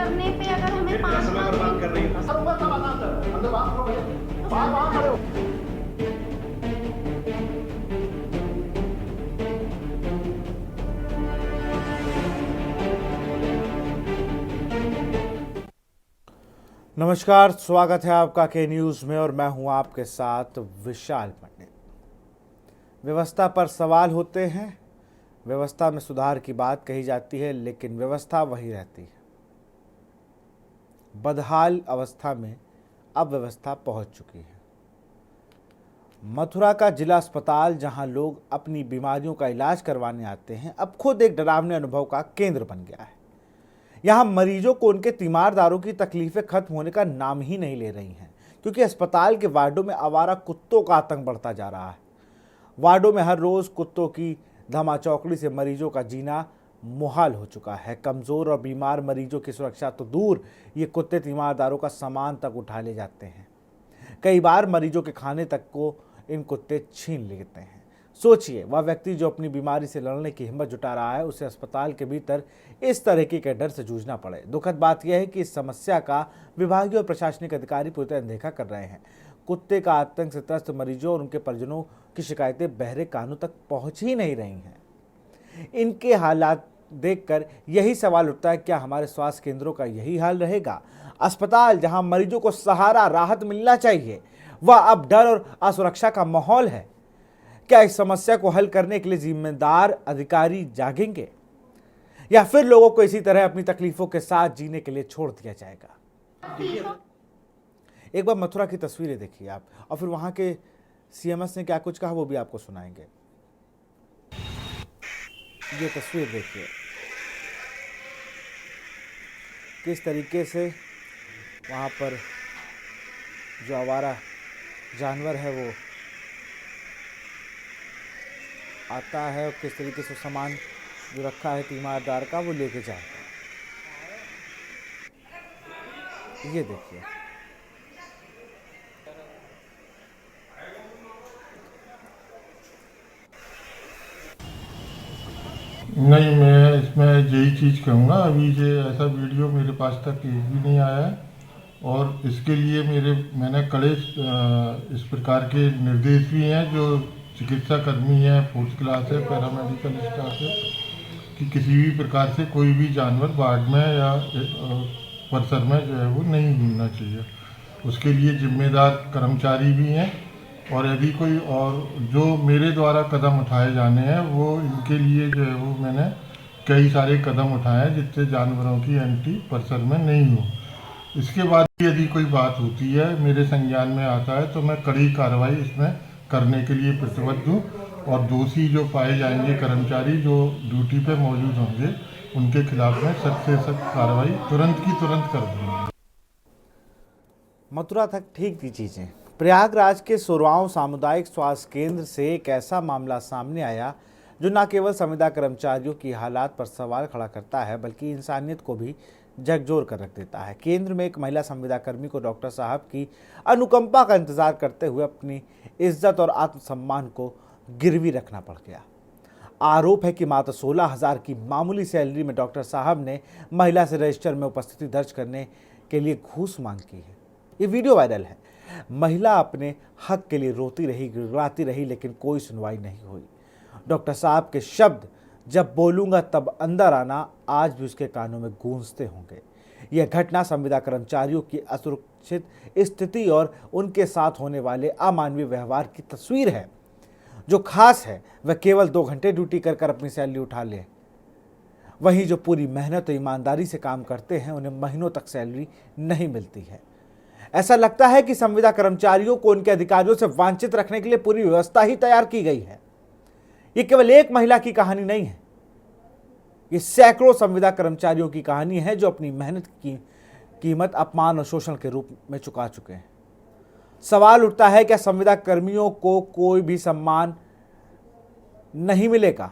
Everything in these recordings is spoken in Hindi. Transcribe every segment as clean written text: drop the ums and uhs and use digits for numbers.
करने पे अगर हमें 5 समय बर्बाद कर रही हो। सर ऊपर का बात सर अंदर बात करो भैया वहां खड़े हो। नमस्कार, स्वागत है आपका के न्यूज़ में और मैं हूं आपके साथ विशाल पंडित। व्यवस्था पर सवाल होते हैं, व्यवस्था में सुधार की बात कही जाती है, लेकिन व्यवस्था वही रहती है। बदहाल अवस्था में अब व्यवस्था पहुंच चुकी है। मथुरा का जिला अस्पताल, जहां लोग अपनी बीमारियों का इलाज करवाने आते हैं, अब खुद एक डरावने अनुभव का केंद्र बन गया है। यहाँ मरीजों को उनके तीमारदारों की तकलीफें खत्म होने का नाम ही नहीं ले रही हैं, क्योंकि अस्पताल के वार्डों में आवारा कुत्तों का आतंक बढ़ता जा रहा है। वार्डों में हर रोज कुत्तों की धमाचौकड़ी से मरीजों का जीना मुहाल हो चुका है। कमजोर और बीमार मरीजों की सुरक्षा तो दूर, ये कुत्ते तीमारदारों का सामान तक उठा ले जाते हैं। कई बार मरीजों के खाने तक को इन कुत्ते छीन लेते हैं। सोचिए, वह व्यक्ति जो अपनी बीमारी से लड़ने की हिम्मत जुटा रहा है, उसे अस्पताल के भीतर इस तरह के डर से जूझना पड़े। दुखद बात यह है कि इस समस्या का विभागीय और प्रशासनिक अधिकारी पूरी तरह अनदेखा कर रहे हैं। कुत्ते का आतंक से त्रस्त मरीजों और उनके परिजनों की शिकायतें बहरे कानों तक पहुंच ही नहीं रही हैं। इनके हालात देखकर यही सवाल उठता है, क्या हमारे स्वास्थ्य केंद्रों का यही हाल रहेगा? अस्पताल जहां मरीजों को सहारा, राहत मिलना चाहिए, वह अब डर और असुरक्षा का माहौल है। क्या इस समस्या को हल करने के लिए जिम्मेदार अधिकारी जागेंगे, या फिर लोगों को इसी तरह अपनी तकलीफों के साथ जीने के लिए छोड़ दिया जाएगा? एक बार मथुरा की तस्वीरें देखिए आप, और फिर वहां के सीएमएस ने क्या कुछ कहा वो भी आपको सुनाएंगे। ये तस्वीर देखिए, किस तरीके से वहां पर जो आवारा जानवर है वो आता है और किस तरीके से सामान जो रखा है तीमारदार का वो लेके जाता है। ये देखिए, नहीं, मैं इसमें यही चीज़ कहूँगा, अभी ये ऐसा वीडियो मेरे पास तक एक भी नहीं आया है और इसके लिए मैंने कड़े इस प्रकार के निर्देश भी हैं जो चिकित्सा कर्मी है, फोर्थ क्लास है, पैरामेडिकल स्टाफ है, कि किसी भी प्रकार से कोई भी जानवर वार्ड में या परिसर में जो है वो नहीं घूमना चाहिए। उसके लिए जिम्मेदार कर्मचारी भी हैं और यदि कोई और जो मेरे द्वारा कदम उठाए जाने हैं वो इनके लिए जो है वो मैंने कई सारे कदम उठाए हैं जिससे जानवरों की एंट्री परिसर में नहीं हो। इसके बाद यदि कोई बात होती है, मेरे संज्ञान में आता है, तो मैं कड़ी कार्रवाई इसमें करने के लिए प्रतिबद्ध हूँ और दोषी जो पाए जाएंगे कर्मचारी जो ड्यूटी पे मौजूद होंगे उनके खिलाफ में सख्त से सख्त कार्रवाई तुरंत की तुरंत कर दूँगा। मथुरा तक ठीक थी चीजें। प्रयागराज के सोरवाओं सामुदायिक स्वास्थ्य केंद्र से एक ऐसा मामला सामने आया जो न केवल संविदा कर्मचारियों की हालात पर सवाल खड़ा करता है, बल्कि इंसानियत को भी झकझोर कर रख देता है। केंद्र में एक महिला संविदा कर्मी को डॉक्टर साहब की अनुकंपा का इंतजार करते हुए अपनी इज्जत और आत्मसम्मान को गिरवी रखना पड़ गया। आरोप है कि मात्र 16,000 की मामूली सैलरी में डॉक्टर साहब ने महिला से रजिस्टर में उपस्थिति दर्ज करने के लिए घूस मांग की है। ये वीडियो वायरल है। महिला अपने हक के लिए रोती रही, गिड़गिड़ाती रही, लेकिन कोई सुनवाई नहीं हुई। डॉक्टर साहब के शब्द, जब बोलूंगा तब अंदर आना, आज भी उसके कानों में गूंजते होंगे। यह घटना संविदा कर्मचारियों की असुरक्षित स्थिति और उनके साथ होने वाले अमानवीय व्यवहार की तस्वीर है। जो खास है वह केवल 2 घंटे ड्यूटी कर अपनी सैलरी उठा ले, वहीं जो पूरी मेहनत और ईमानदारी से काम करते हैं उन्हें महीनों तक सैलरी नहीं मिलती है। ऐसा लगता है कि संविदा कर्मचारियों को उनके अधिकारियों से वांछित रखने के लिए पूरी व्यवस्था ही तैयार की गई है। ये केवल एक महिला की कहानी नहीं है, ये सैकड़ों संविदा कर्मचारियों की कहानी है जो अपनी मेहनत की कीमत अपमान और शोषण के रूप में चुका चुके हैं। सवाल उठता है, क्या संविदा कर्मियों को कोई भी सम्मान नहीं मिलेगा?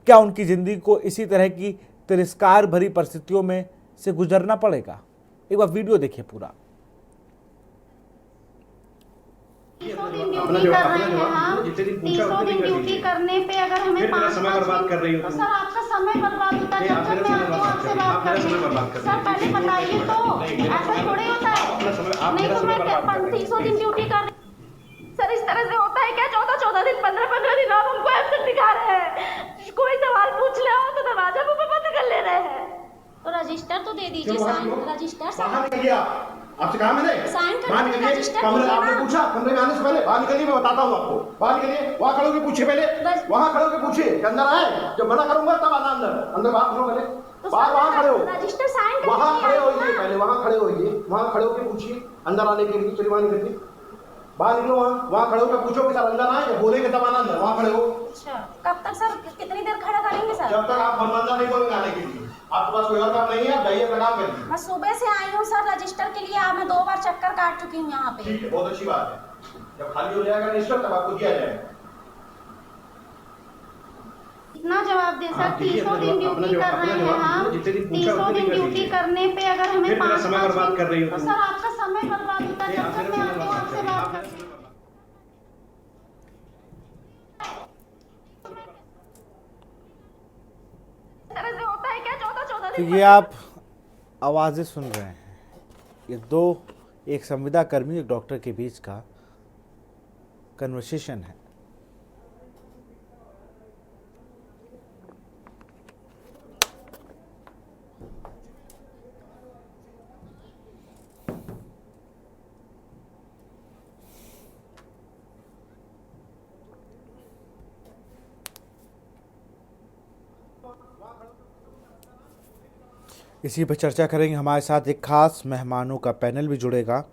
क्या उनकी जिंदगी को इसी तरह की तिरस्कार भरी परिस्थितियों में से गुजरना पड़ेगा? एक बार वीडियो देखिए पूरा। ड्यूटी कर रहे हैं हम, 300 दिन ड्यूटी करने पे अगर हमें 5 समय बर्बाद कर रही हो तो सर आपका समय बर्बाद होता है। जब मैं आपसे बात मेरा समय बर्बाद कर रहे सर पहले बताइए तो, ऐसा थोड़ी होता है। नहीं तो मैं 300 दिन ड्यूटी कर रही। सर इस तरह से होता है क्या? 14 दिन 15 दिन आप हमको एब्सेंट दिखा रहे हैं। कोई सवाल पूछ ले हो तो दरवाजा मुंह पे बंद कर ले रहे हैं। तो रजिस्टर तो दे दीजिए, साइन रजिस्टर बाहर निकलिए आपसे कहा मैंने साइन बाहर करके निकलिए। रजिस्टर कमरे कीजिए आपने ना। पूछा कमरे में आने से पहले बाहर निकलिए, मैं बताता हूँ आपको। बाहर निकलिए, वहाँ खड़े होकर पूछिए पहले, वहाँ खड़े होकर पूछिए कि अंदर आए। जब मना करूंगा तब आना अंदर। अंदर बात करो पहले, तो बाहर वहाँ खड़े हो, रजिस्टर साइन वहाँ खड़े होइए करके पहले, वहाँ खड़े होइए, वहाँ खड़े होकर पूछिए अंदर आने के लिए। चलिए बाहर निकलिए, बाहर निकलो। वहाँ खड़े होकर पूछो कि सर अंदर आए, जब बोलेंगे तब आना अंदर। वहाँ खड़े हो। अच्छा कब तक सर, कितनी देर खड़ा करेंगे सर? जब तक आप फरमानदा नहीं बोलेंगे आने के लिए। आपके पास कोई और काम नहीं है, आप जाइए अपना काम करिए। मैं सुबह से आई हूँ सर रजिस्टर के लिए। मैं 2 बार चक्कर काट चुकी हूँ यहाँ पे। ठीक है, बहुत अच्छी बात है। जब खाली हो जाएगा रजिस्टर तब आपको दिया जाएगा। इतना जवाब दे सर। हाँ, 300 दिन ड्यूटी कर रहे हैं हम। जितने दिन पूछा 300 उतने दिन दिन कर ड्यूटी दीजिए। करने पे अगर हमें फिर मेरा 5 समय बर्बाद कर रही हो तो तुम। सर आपका समय बर्बाद होता है। जब तक मैं आती हूँ आपसे बात करती हूँ। इस तरह से होता है क्या? 14 तो दिन ये आप आवाज़ें सुन रहे हैं, ये दो, एक संविदा कर्मी एक डॉक्टर के बीच का कन्वर्सेशन है। इसी पर चर्चा करेंगे। हमारे साथ एक खास मेहमानों का पैनल भी जुड़ेगा।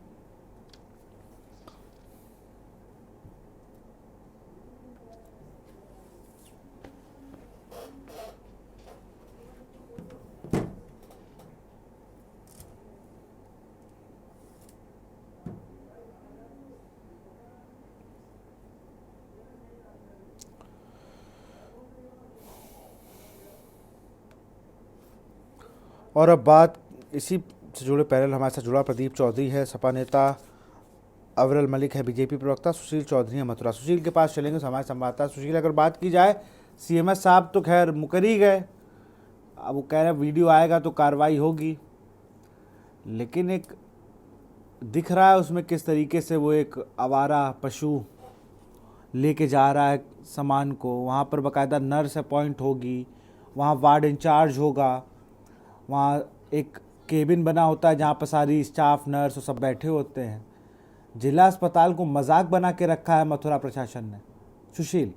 और अब बात इसी से जुड़े पैनल हमारे साथ जुड़ा प्रदीप चौधरी है, सपा नेता अवरल मलिक है, बीजेपी प्रवक्ता सुशील चौधरी है मथुरा। सुशील के पास चलेंगे तो हमारे संवाददाता। सुशील, अगर बात की जाए, सीएमएस साहब तो खैर मुकर ही गए, अब वो कह रहे हैं वीडियो आएगा तो कार्रवाई होगी, लेकिन एक दिख रहा है उसमें किस तरीके से वो एक आवारा पशु लेके जा रहा है सामान को। वहाँ पर बाकायदा नर्स अपॉइंट होगी, वहाँ वार्ड इंचार्ज होगा, वहाँ एक केबिन बना होता है जहाँ पर सारी स्टाफ नर्स और सब बैठे होते हैं। जिला अस्पताल को मजाक बना के रखा है मथुरा प्रशासन ने। सुशील,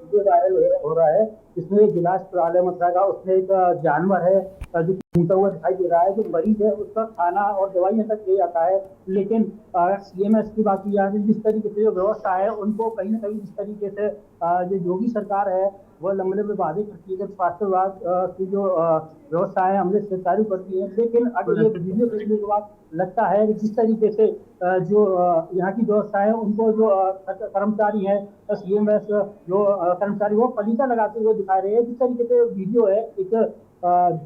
जो वायरल हो रहा है, इसमें जिला अस्पताल मथुरा का उसमें एक जानवर है जो टूटा हुआ दिखाई दे रहा है। जो मरीज है उसका खाना और दवाइयां तक ले जाता है, लेकिन सीएमएस की बात की जाए, जिस तरीके से जो व्यवस्था है उनको कहीं ना कहीं जिस तरीके से जो योगी सरकार है वह लंबे लंबे वादे करती है, स्वास्थ्य विभाग की जो व्यवस्था है हमने सरकारी करती है, लेकिन अब ये वीडियो देखने के बाद लगता है कि जिस तरीके से जो यहाँ की व्यवस्था है उनको जो कर्मचारी हैं सीएमएस जो कर्मचारी वो पलीता लगाते हुए दिखा रहे हैं। जिस तरीके से वीडियो है, एक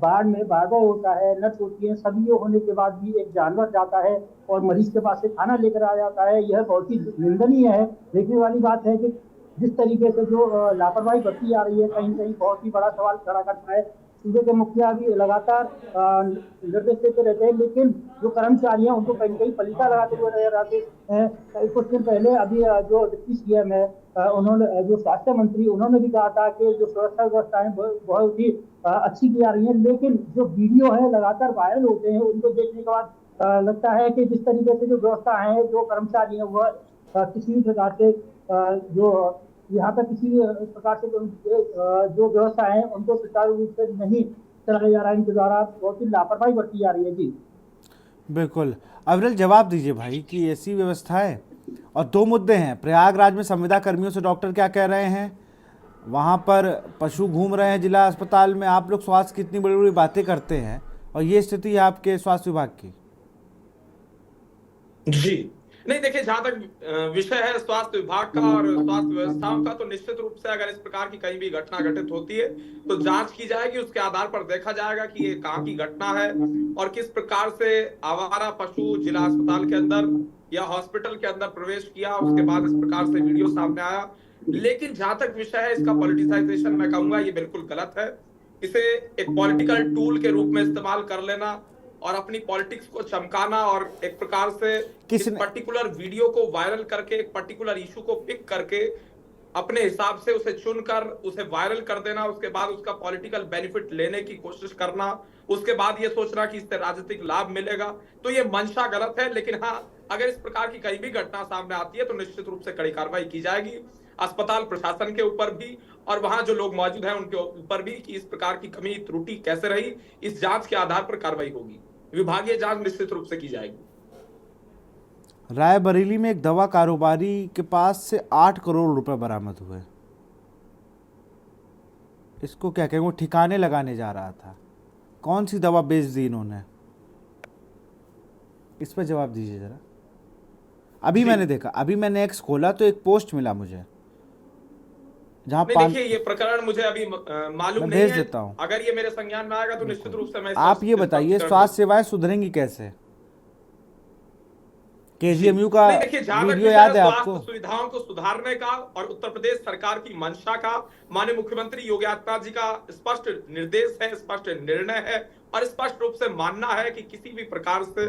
बाढ़ में बारबा होता है, नर्स होती है, सभी होने के बाद भी एक जानवर जाता है और मरीज के पास से खाना लेकर आ जाता है। यह बहुत ही निंदनीय है। देखने वाली बात है कि जिस तरीके से जो लापरवाही बरती जा रही है, कहीं कहीं बहुत ही बड़ा सवाल खड़ा करता है। सूबे के मुखिया भी लगातार निर्देश देते रहते हैं, लेकिन जो कर्मचारी हैं उनको कहीं कहीं पलीता लगाते हुए नजर आते हैं। कुछ दिन पहले अभी जो डिप्टी सीएम है, उन्होंने जो स्वास्थ्य मंत्री, उन्होंने भी कहा था कि जो सुरक्षा व्यवस्थाएं बहुत ही अच्छी की जा रही है, लेकिन जो वीडियो है लगातार वायरल होते हैं, उनको देखने के बाद लगता है कि जिस तरीके से जो व्यवस्था है, जो कर्मचारी है, वह किसी भी प्रकार से जो यहाँ पर किसी प्रकार से जो व्यवस्था है उनको सुचारू रूप से नहीं चलाया जा रहा है। इनके द्वारा बहुत ही लापरवाही बरती जा रही है। जी बिल्कुल। अवरल, जवाब दीजिए भाई कि ऐसी व्यवस्था है। और दो मुद्दे हैं, प्रयागराज में संविदा कर्मियों से डॉक्टर क्या कह रहे हैं, वहाँ पर पशु घूम रहे हैं जिला अस्पताल में। आप लोग स्वास्थ्य की इतनी बड़ी बड़ी बातें करते हैं और ये स्थिति है आपके स्वास्थ्य विभाग की। जी नहीं, देखिए, जहां तक विषय है स्वास्थ्य विभाग का और स्वास्थ्य व्यवस्थाओं का, तो निश्चित रूप से अगर इस प्रकार की कहीं भी घटना घटित होती है तो जांच की जाएगी। उसके आधार पर देखा जाएगा कि ये कहाँ की घटना है और किस प्रकार से आवारा पशु जिला अस्पताल के अंदर या हॉस्पिटल के अंदर प्रवेश किया, उसके बाद इस प्रकार से वीडियो सामने आया। लेकिन जहां तक विषय है इसका पॉलिटिसाइजेशन, मैं कहूंगा ये बिल्कुल गलत है। इसे एक पॉलिटिकल टूल के रूप में इस्तेमाल कर लेना और अपनी पॉलिटिक्स को चमकाना और एक प्रकार से इस पर्टिकुलर वीडियो को वायरल करके एक पर्टिकुलर इशू को पिक करके अपने हिसाब से उसे चुनकर उसे वायरल कर देना, उसके बाद उसका पॉलिटिकल बेनिफिट लेने की कोशिश करना, उसके बाद ये सोचना कि इससे राजनीतिक लाभ मिलेगा, तो ये मंशा गलत है। लेकिन हाँ, अगर इस प्रकार की कहीं भी घटना सामने आती है तो निश्चित रूप से कड़ी कार्रवाई की जाएगी, अस्पताल प्रशासन के ऊपर भी और वहां जो लोग मौजूद हैं उनके ऊपर भी, कि इस प्रकार की कमी त्रुटि कैसे रही, इस जांच के आधार पर कार्रवाई होगी, विभागीय जांच निश्चित रूप से की जाएगी। रायबरेली में एक दवा कारोबारी के पास से 8 करोड़ रुपए बरामद हुए। इसको क्या कहेंगे, वो ठिकाने लगाने जा रहा था। कौन सी दवा बेच दी इन्होंने, इस पर जवाब दीजिए जरा। अभी मैंने देखा, अभी मैंने एक्स खोला तो एक पोस्ट मिला मुझे, जहां देखिए ये प्रकरण मुझे अभी मालूम नहीं भेज है। देता हूँ। अगर ये मेरे संज्ञान में आएगा तो निश्चित रूप से मैं आप ये बताइए, स्वास्थ्य सेवाएं सुधरेंगी कैसे? केजीएमयू का वीडियो याद है आपको? स्वास्थ्य सुविधाओं को सुधारने का और उत्तर प्रदेश सरकार की मंशा का माननीय मुख्यमंत्री योगी आदित्यनाथ जी का स्पष्ट निर्देश है, स्पष्ट निर्णय है और स्पष्ट रूप से मानना है कि किसी भी प्रकार से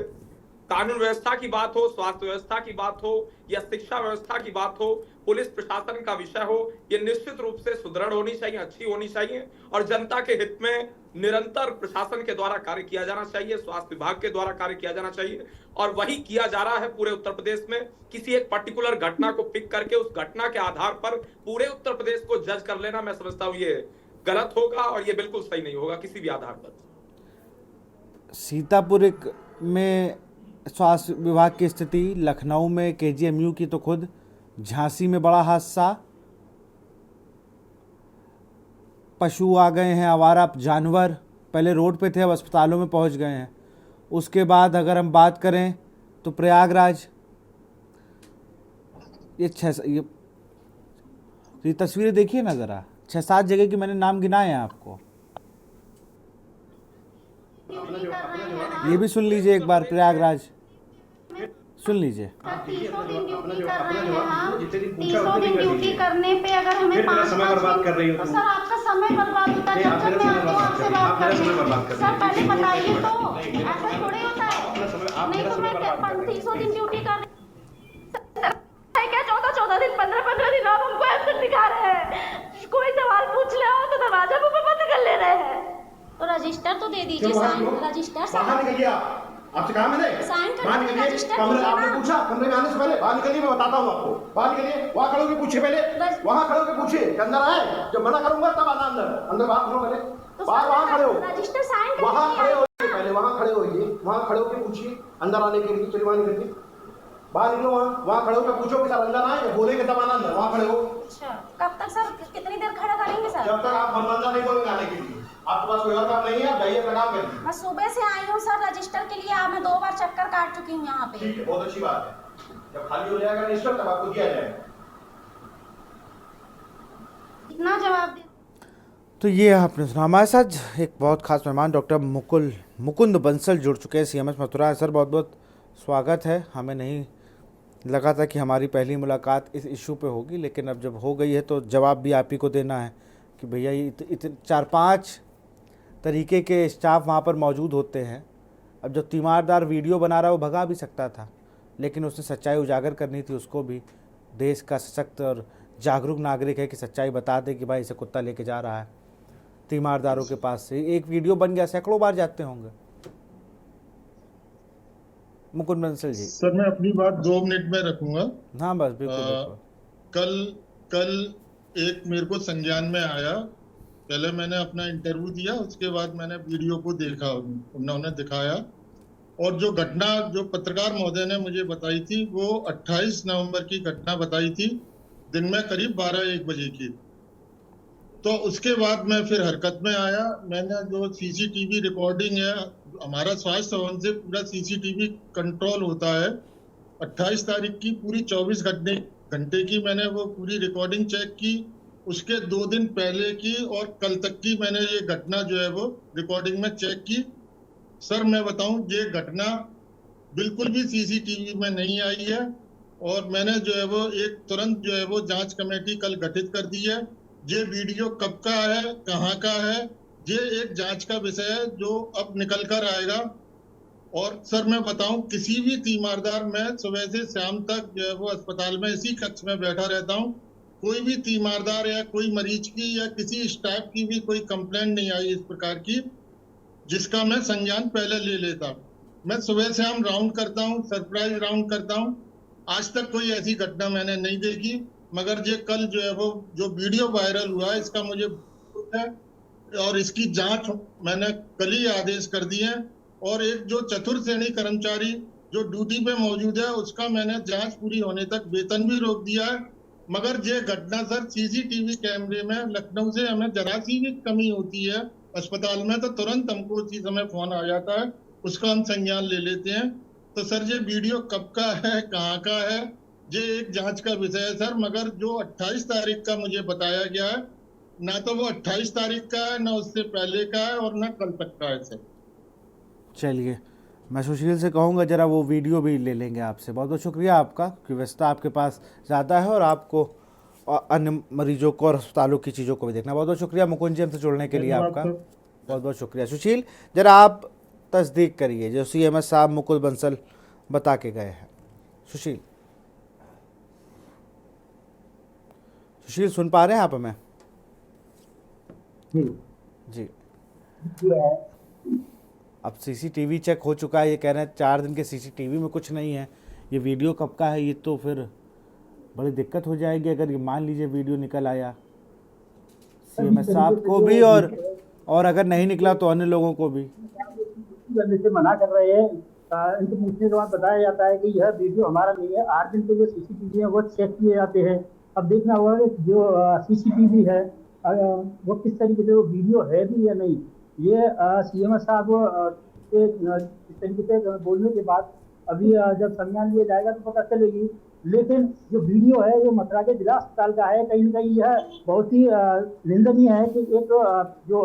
कानून व्यवस्था की बात हो, स्वास्थ्य व्यवस्था की बात हो या शिक्षा व्यवस्था की बात हो, पुलिस प्रशासन का विषय हो, ये निश्चित रूप से सुदृढ़ होनी चाहिए, अच्छी होनी चाहिए और जनता के हित में निरंतर प्रशासन के द्वारा कार्य किया जाना चाहिए, स्वास्थ्य विभाग के द्वारा कार्य किया जाना चाहिए और वही किया जा रहा है पूरे उत्तर प्रदेश में। किसी एक पर्टिकुलर घटना को पिक करके उस घटना के आधार पर पूरे उत्तर प्रदेश को जज कर लेना, मैं समझता हूँ ये गलत होगा और ये बिल्कुल सही नहीं होगा किसी भी आधार पर। सीतापुर में स्वास्थ्य विभाग की स्थिति, लखनऊ में केजीएमयू की तो खुद, झांसी में बड़ा हादसा, पशु आ गए हैं, आवारा जानवर पहले रोड पे थे अब अस्पतालों में पहुंच गए हैं। उसके बाद अगर हम बात करें तो प्रयागराज, ये तस्वीरें देखिए ना ज़रा, 6-7 जगह की मैंने नाम गिनाए हैं आपको, ये भी सुन लीजिए एक बार। प्रयागराज सुन लीजिए। 300 दिन ड्यूटी कर रहे हैं हम, 300 दिन ड्यूटी करने पे अगर हमें 5 समय बर्बाद कर रही हो तो सर आपका समय बर्बाद होता है। जब जब मैं आती हूँ आपसे बात करती हूँ, सर पहले बताइए तो, ऐसा थोड़ी होता है। नहीं तो मैं 300 दिन ड्यूटी कर रही क्या 14 दिन 15 दिन आप हमको एब्सेंट दिखा रहे हैं। कोई सवाल पूछ ले हो तो दरवाजा मुंह पे बंद कर ले रहे हैं। तो रजिस्टर तो दे दीजिए, साइन रजिस्टर बाहर निकलिए आपसे कहा मैंने साइन बाहर निकलिए। कमरे आपने पूछा, कमरे में आने से पहले बाहर निकलिए, मैं बताता हूँ आपको। बाहर निकलिए, वहाँ खड़े होकर पूछिए पहले, वहाँ खड़े होकर पूछिए कि अंदर आए, जब मना करूंगा तब आना अंदर। अंदर बात करो पहले, बाहर वहाँ खड़े हो, रजिस्टर साइन वहाँ खड़े होइए पहले, वहाँ खड़े होइए, वहाँ खड़े होकर पूछिए अंदर आने के लिए। चलिए वहाँ निकलिए, बाहर निकलो, वहाँ खड़े होकर पूछो कि सर अंदर आए, बोलेंगे तब आना अंदर। वहाँ खड़े हो। अच्छा, कब तक सर, कितनी देर खड़ा करेंगे सर? जब तक आप फरमाना नहीं बोलेंगे आने के लिए। आपके पास कोई और काम नहीं है, आप जाइए अपना काम करिए। मैं सुबह से आई हूँ सर रजिस्टर के लिए, मैं 2 बार चक्कर काट चुकी हूँ यहाँ पे। ठीक है, बहुत अच्छी बात है। जब खाली हो जाएगा रजिस्टर तब आपको दिया जाएगा। इतना जवाब दे। तो ये आपने सुना। हमारे साथ एक बहुत खास मेहमान डॉक्टर मुकुंद बंसल जुड़ चुके हैं, सीएमएस मथुरा। सर बहुत बहुत स्वागत है। हमें नहीं लगा था कि हमारी पहली मुलाकात इस इशू पे होगी, लेकिन अब जब हो गई है तो जवाब भी आप ही को देना है कि भैया ये 4-5 तरीके के स्टाफ वहाँ पर मौजूद होते हैं। अब जो तीमारदार वीडियो बना रहा है वो भगा भी सकता था, लेकिन उसने सच्चाई उजागर करनी थी। उसको भी देश का सशक्त और जागरूक नागरिक है कि सच्चाई बता दे कि भाई इसे कुत्ता लेके जा रहा है तीमारदारों के पास से। एक वीडियो बन गया, सैकड़ों बार जाते होंगे। मुकुंद बंसल जी। सर मैं अपनी बात 2 मिनट में रखूंगा। हाँ बस बिल्कुल। कल एक मेरे को संज्ञान में आया, पहले मैंने अपना इंटरव्यू दिया, उसके बाद मैंने वीडियो को देखा, उन्होंने दिखाया, और जो घटना जो पत्रकार महोदय ने मुझे बताई थी वो 28 नवंबर की घटना बताई थी, दिन में करीब 12-1 बजे की। तो उसके बाद मैं फिर हरकत में आया। मैंने जो सीसीटीवी रिकॉर्डिंग है, हमारा स्वास्थ्य भवन से पूरा सीसीटीवी कंट्रोल होता है, 28 तारीख की पूरी 24 घंटे की मैंने वो पूरी रिकॉर्डिंग चेक की, उसके 2 दिन पहले की और कल तक की मैंने ये घटना जो है वो रिकॉर्डिंग में चेक की। सर मैं बताऊं, ये घटना बिल्कुल भी सीसीटीवी में नहीं आई है। और मैंने जो है वो एक तुरंत जो है वो जांच कमेटी कल गठित कर दी है। ये वीडियो कब का है, कहाँ का है, ये एक जांच का विषय है जो अब निकल कर आएगा। और सर मैं बताऊं, किसी भी तीमारदार, मैं सुबह से शाम तक जो है वो अस्पताल में इसी कक्ष में बैठा रहता हूं, कोई भी तीमारदार या कोई मरीज की या किसी स्टाफ की भी कोई कंप्लेंट नहीं आई इस प्रकार की, जिसका मैं संज्ञान पहले ले लेता। मैं सुबह से शाम राउंड करता हूं, सरप्राइज राउंड करता हूं, आज तक कोई ऐसी घटना मैंने नहीं देखी। मगर ये कल जो है वो जो वीडियो वायरल हुआ है, इसका मुझे दुख है और इसकी जांच मैंने कल ही आदेश कर दिए हैं। और एक जो चतुर्थ श्रेणी कर्मचारी जो ड्यूटी पे मौजूद है, उसका मैंने जांच पूरी होने तक वेतन भी रोक दिया है। मगर ये घटना सर सीसीटीवी कैमरे में लखनऊ से हमें जरा सी भी कमी होती है अस्पताल में तो तुरंत हमको उसी समय फोन आ जाता है, उसका हम संज्ञान ले लेते हैं। तो सर ये वीडियो कब का है, कहाँ का है, ये एक जांच का विषय है सर। मगर जो 28 तारीख का मुझे बताया गया है, ना तो वो 28 तारीख का है, ना उससे पहले का है और ना कल तक का है सर। चलिए, मैं सुशील से कहूँगा ज़रा वो वीडियो भी ले लेंगे आपसे। बहुत बहुत शुक्रिया आपका कि व्यस्तता आपके पास ज़्यादा है और आपको अन्य मरीजों को और अस्पतालों की चीज़ों को भी देखना। बहुत बहुत शुक्रिया मुकुंद जी हमसे जुड़ने के लिए आपका, बहुत बहुत शुक्रिया। सुशील, ज़रा आप तस्दीक करिए जो CMS साहब मुकुल बंसल बता के गए हैं। सुशील सुन पा रहे हैं आप हमें? जी अब CCTV चेक हो चुका है, ये कह रहे हैं 4 दिन के CCTV में कुछ नहीं है। ये वीडियो कब का है, ये तो फिर बड़ी दिक्कत हो जाएगी अगर ये मान लीजिए वीडियो निकल आया CMS साहब को भी और अगर नहीं निकला तो अन्य लोगों को भी से मना कर रहे हैं। इनसे पूछने के बाद बताया जाता है कि यह वीडियो हमारा नहीं है। 8 दिन के जो CCTV है वो चेक किए जाते हैं। अब देखना होगा कि जो CCTV है वो किस तरीके से वो वीडियो है भी या नहीं। ये CMS साहब के इस तरीके से बोलने के बाद अभी जब संज्ञान लिया जाएगा तो पता चलेगी। लेकिन जो वीडियो है वो मथुरा के जिला अस्पताल का है। कहीं न कहीं यह बहुत ही निंदनीय है कि एक जो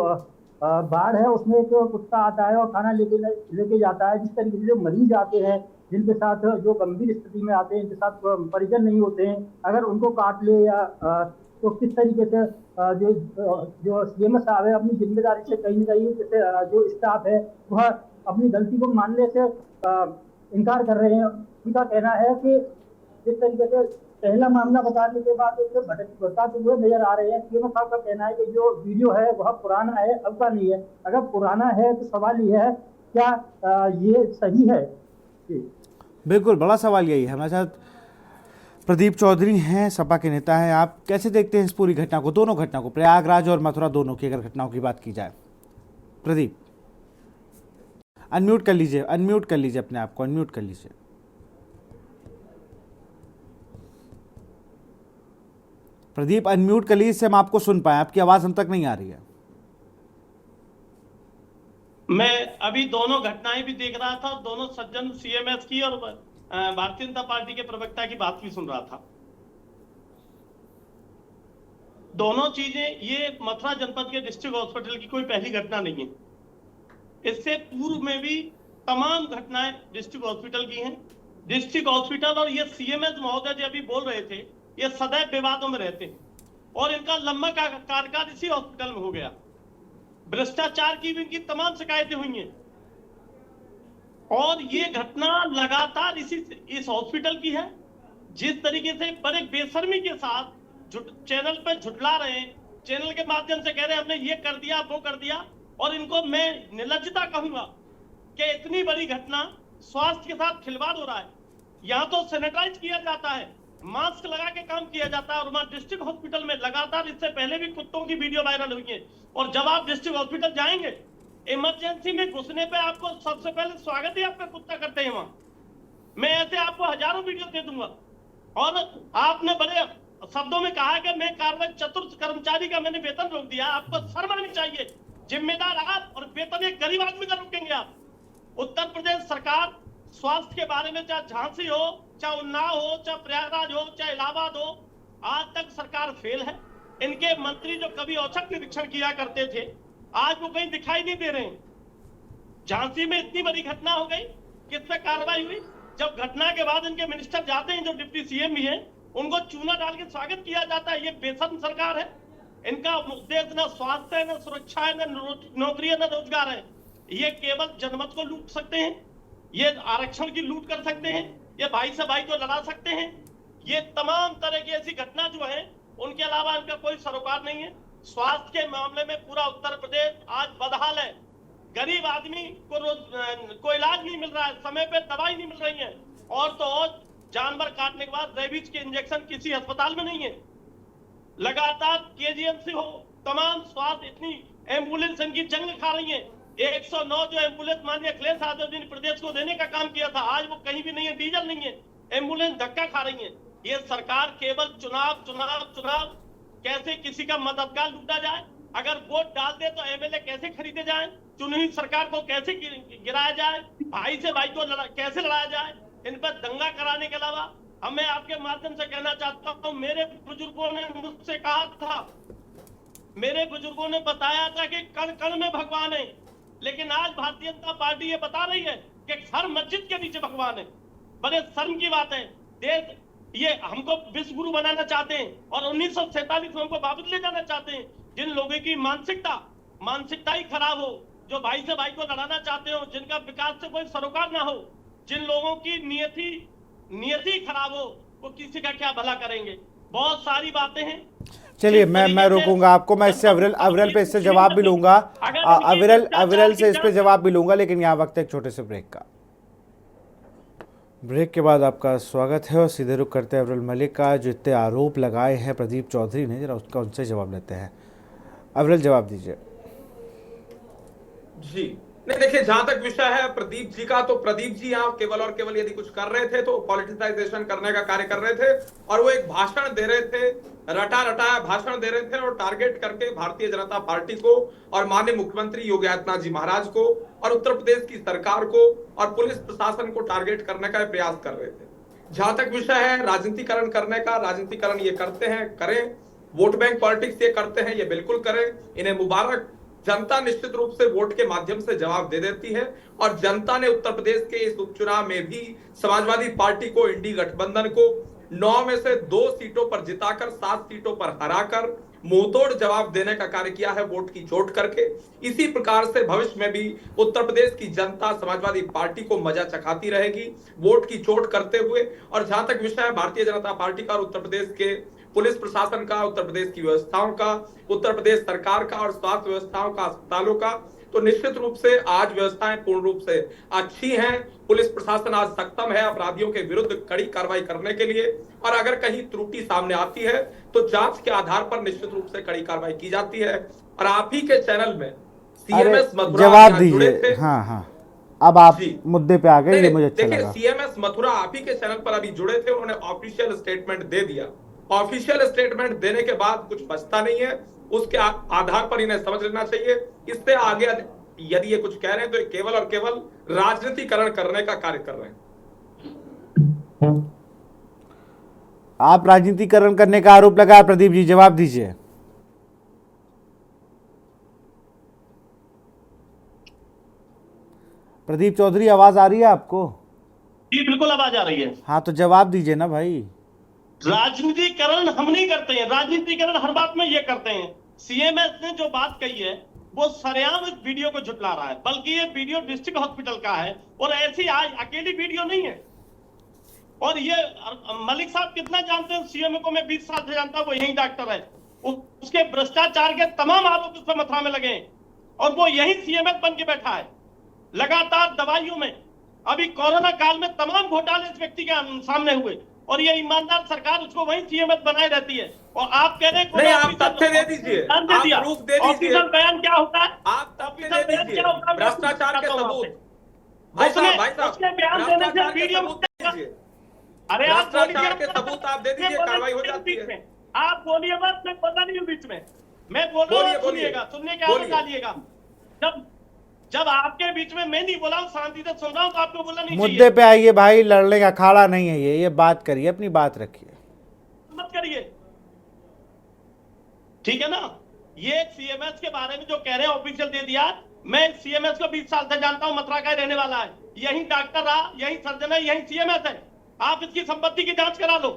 बाढ़ है उसमें एक कुत्ता आता है और खाना लेके जाता है। जिस तरीके से जो मरीज आते हैं जिनके साथ जो गंभीर स्थिति में आते हैं, जिनके साथ परिजन नहीं होते हैं, अगर उनको काट ले या तो किस तरीके से जो CMS साहब है अपनी जिम्मेदारी से कहीं न कहीं जैसे जो स्टाफ है वह अपनी गलती को मानने से इनकार कर रहे हैं। उनका कहना है कि जिस तरीके से पहला मामला बताने के बाद भटकते हुए नजर आ रहे हैं। CMS साहब का कहना है कि जो वीडियो है वह पुराना है, अब का नहीं है। अगर पुराना है तो सवाल ये है क्या ये सही है? बिल्कुल, बड़ा सवाल यही है। हमारे साथ प्रदीप चौधरी हैं, सपा के नेता हैं। आप कैसे देखते हैं इस पूरी घटना को, दोनों घटना को, प्रयागराज और मथुरा दोनों की अगर घटनाओं की बात की जाए? प्रदीप अनम्यूट कर लीजिए अपने आप को, अनम्यूट कर लीजिए। प्रदीप अनम्यूट कर लीजिए, इससे हम आपको सुन पाए, आपकी आवाज हम तक नहीं आ रही है। मैं अभी दोनों घटनाएं भी देख रहा था, दोनों सज्जन CMS की और भारतीय जनता पार्टी के प्रवक्ता की बात भी सुन रहा था। दोनों चीजें, ये मथुरा जनपद के डिस्ट्रिक्ट हॉस्पिटल की कोई पहली घटना नहीं है। इससे पूर्व में भी तमाम घटनाएं डिस्ट्रिक्ट हॉस्पिटल की हैं। डिस्ट्रिक्ट हॉस्पिटल और ये CMS महोदय जो अभी बोल रहे थे, ये सदैव विवादों में रहते हैं और इनका लंबा कार्यकाल इसी हॉस्पिटल में हो गया। भ्रष्टाचार की भी इनकी तमाम शिकायतें हुई हैं और ये घटना लगातार इस हॉस्पिटल की है। जिस तरीके से बड़े बेशर्मी के साथ चैनल पर झुठला रहे हैं, चैनल के माध्यम से कह रहे हैं हमने ये कर दिया, वो कर दिया, और इनको मैं निर्लज्जता कहूंगा कि इतनी बड़ी घटना, स्वास्थ्य के साथ खिलवाड़ हो रहा है। यहाँ तो सैनिटाइज किया जाता है, मास्क लगा के काम किया जाता है और वहां डिस्ट्रिक्ट हॉस्पिटल में लगातार इससे पहले भी कुत्तों की वीडियो वायरल हुई है। और जब आप डिस्ट्रिक्ट हॉस्पिटल जाएंगे, इमरजेंसी में घुसने पे आपको सबसे पहले स्वागत ही आपका कुत्ता करते हैं वहां। मैं ऐसे आपको हजारों वीडियो दे दूंगा। और आपने बड़े शब्दों में कहा कि मैं कार्रवाई चतुर्थ कर्मचारी का मैंने वेतन रोक दिया। आपको शर्म आनी चाहिए। जिम्मेदार आप और वेतन एक गरीब आदमी का रोकेंगे आप। उत्तर प्रदेश सरकार स्वास्थ्य के बारे में, चाहे झांसी हो, चाहे उन्नाव हो, चाहे प्रयागराज हो, चाहे इलाहाबाद हो, आज तक सरकार फेल है। इनके मंत्री जो कभी औचक निरीक्षण किया करते थे, आज वो कहीं दिखाई नहीं दे रहे हैं। झांसी में इतनी बड़ी घटना हो गई, किस पे कार्रवाई हुई? जब घटना के बाद इनके मिनिस्टर जाते हैं, जो डिप्टी सीएम भी हैं, उनको चूना डाल के स्वागत किया जाता है। ये बेशर्म सरकार है। इनका उद्देश्य न स्वास्थ्य है, न सुरक्षा है, न नौकरी है, न रोजगार है। ये केवल जनमत को लूट सकते हैं, ये आरक्षण की लूट कर सकते हैं, ये भाई से भाई को लड़ा सकते हैं। ये तमाम तरह की ऐसी घटना जो है, उनके अलावा इनका कोई सरोकार नहीं है। स्वास्थ्य के मामले में पूरा उत्तर प्रदेश आज बदहाल है। गरीब आदमी को इलाज नहीं मिल रहा है, समय पे दवाई नहीं मिल रही है, और तो और जानवर काटने के बाद रेबीज के इंजेक्शन किसी अस्पताल में नहीं है। लगातार केजीएमसी हो, तमाम स्वास्थ्य इतनी एम्बुलेंस इनकी जंग खा रही है। 109 जो एम्बुलेंस माननीय अखिलेश यादव जी ने प्रदेश को देने का काम किया था, आज वो कहीं भी नहीं है, डीजल नहीं है, एम्बुलेंस धक्का खा रही है। ये सरकार केवल चुनाव चुनाव चुनाव, कैसे किसी का मददगार लूटा जाए, अगर वोट डाल दे तो एमएलए कैसे खरीदे जाए, चुनी हुई सरकार को कैसे गिराया जाए, भाई से भाई को कैसे लड़ाया जाए, इन पर दंगा कराने के अलावा हमें आपके माध्यम से कहना चाहता हूं, मेरे बुजुर्गों ने मुझसे कहा था, मेरे बुजुर्गों ने बताया था कि कण कण में भगवान है, लेकिन आज भारतीय जनता पार्टी ये बता रही है कि हर मस्जिद के नीचे भगवान है। बड़े शर्म की बात है। देश ये हमको विश्व गुरु बनाना चाहते हैं और 1947 में हमको वापस ले जाना चाहते हैं। जिन लोगों की मानसिकता ही खराब हो, जो भाई से भाई को लड़ाना चाहते हो, जिनका विकास से कोई सरोकार ना हो, जिन लोगों की नियति खराब हो, वो किसी का क्या भला करेंगे। बहुत सारी बातें हैं। चलिए मैं रोकूंगा आपको, मैं इससे अविरल पे इससे जवाब भी लूंगा, अविरल से इस पे जवाब भी लूंगा, लेकिन यहाँ वक्त है एक छोटे से ब्रेक का। ब्रेक के बाद आपका स्वागत है और सीधे रुख करते हैं अविरल मलिक का, जो इतने आरोप लगाए हैं प्रदीप चौधरी ने, जरा उसका उनसे जवाब लेते हैं। अविरल जवाब दीजिए। जी नहीं, देखिए जहां तक विषय है प्रदीप जी का, तो प्रदीप जी यहाँ केवल और केवल यदि कुछ कर रहे थे तो पॉलिटिसाइजेशन करने का कार्य कर रहे थे, और वो एक भाषण दे रहे थे, रटाया भाषण दे रहे थे, और टारगेट करके भारतीय जनता पार्टी को और माननीय मुख्यमंत्री योगी आदित्यनाथ जी महाराज को और उत्तर प्रदेश की सरकार को और पुलिस प्रशासन को टारगेट करने का प्रयास कर रहे थे। जहां तक विषय है राजनीतिकरण करने का, राजनीतिकरण ये करते हैं, करें, वोट बैंक पॉलिटिक्स ये करते हैं, ये बिल्कुल करें, इन्हें मुबारक। जनता निश्चित रूप से वोट के माध्यम से जवाब दे देती है, और जनता ने उत्तर प्रदेश के इस उपचुनाव में भी समाजवादी पार्टी को, इंडी गठबंधन को 9 में से 2 सीटों पर जिताकर 7 सीटों पर हराकर मुंहतोड़ जवाब देने का कार्य किया है, वोट की चोट करके। इसी प्रकार से भविष्य में भी उत्तर प्रदेश की जनता समाजवादी पार्टी को मजा चखाती रहेगी, वोट की चोट करते हुए। और जहां तक विषय है भारतीय जनता पार्टी का, उत्तर प्रदेश के पुलिस प्रशासन का, उत्तर प्रदेश की व्यवस्थाओं का, उत्तर प्रदेश सरकार का और स्वास्थ्य व्यवस्थाओं का, अस्पतालों का, तो निश्चित रूप से आज व्यवस्थाएं पूर्ण रूप से अच्छी हैं। पुलिस प्रशासन आज सक्षम है अपराधियों के विरुद्ध कड़ी कार्रवाई करने के लिए, और अगर कहीं त्रुटि सामने आती है तो जांच के आधार पर निश्चित रूप से कड़ी कार्रवाई की जाती है। और आप ही के चैनल में सीएमएस मथुरा जवाब दीजिए। हाँ, अब आप मुद्दे पे आ गए, ये मुझे अच्छा लगा। सीएमएस मथुरा आप ही के चैनल पर अभी जुड़े थे, उन्होंने ऑफिशियल स्टेटमेंट दे दिया। ऑफिशियल स्टेटमेंट देने के बाद कुछ बचता नहीं है, उसके आधार पर इन्हें समझ लेना चाहिए। इससे आगे यदि ये कुछ कह रहे हैं तो केवल और केवल राजनीतिकरण करने का कार्य कर रहे हैं। आप राजनीतिकरण करने का आरोप लगाया प्रदीप जी, जवाब दीजिए। प्रदीप चौधरी, आवाज आ रही है आपको? जी बिल्कुल आवाज आ रही है। हाँ तो जवाब दीजिए ना भाई। राजनीतिकरण हम नहीं करते हैं, राजनीतिकरण हर बात में ये करते हैं। सीएमएस ने जो बात कही है वो सरेआम इस वीडियो को झुटला रहा है, बल्कि ये वीडियो डिस्ट्रिक्ट हॉस्पिटल का है, और ऐसी आज अकेली वीडियो नहीं है। और ये मलिक साहब कितना जानते हैं सीएम को, मैं 20 साल से जानता हूं, वो यही डॉक्टर है। उसके भ्रष्टाचार के तमाम आरोप उस पर मथुरा में लगे, और वो यही सीएमएस बन के बैठा है। लगातार दवाइयों में, अभी कोरोना काल में तमाम घोटाले इस व्यक्ति के सामने हुए, और ये ईमानदार सरकार उसको वही सीएमएस बनाए रहती है। और आप कह रहे हैं नहीं, आप तथ्य दे दीजिए, आप प्रूफ दे दीजिए। ऑफिशियल बयान क्या होता है? आप तथ्य दे दीजिए, भ्रष्टाचार के सबूत। उसने बयान देने से वीडियो, अरे आप भ्रष्टाचार के सबूत आप दे दीजिए, कार्रवाई हो जाती है। आप बोलिए बस, मैं पता नहीं हूँ बीच में, मैं बोल रहा हूँ, सुनिएगा, सुनने के आगे डालिएगा। जब आपके बीच में मैं नहीं बोला हूँ, शांति से सुन रहा हूँ, तो आपको बोलना नहीं चाहिए। मुद्दे पे आइए भाई, लड़ने का अखाड़ा नहीं है ये बात करिए, अपनी बात रखिए, मत करिए, ठीक है ना। ये सीएमएस के बारे में जो कह रहे हैं ऑफिशियल दे दिया। मैं सीएमएस को 20 साल से जानता हूं, मथुरा का रहने वाला है। यही डॉक्टर रहा, यही सर्जन है, यही सीएमएस है। आप इसकी संपत्ति की जांच करा लो।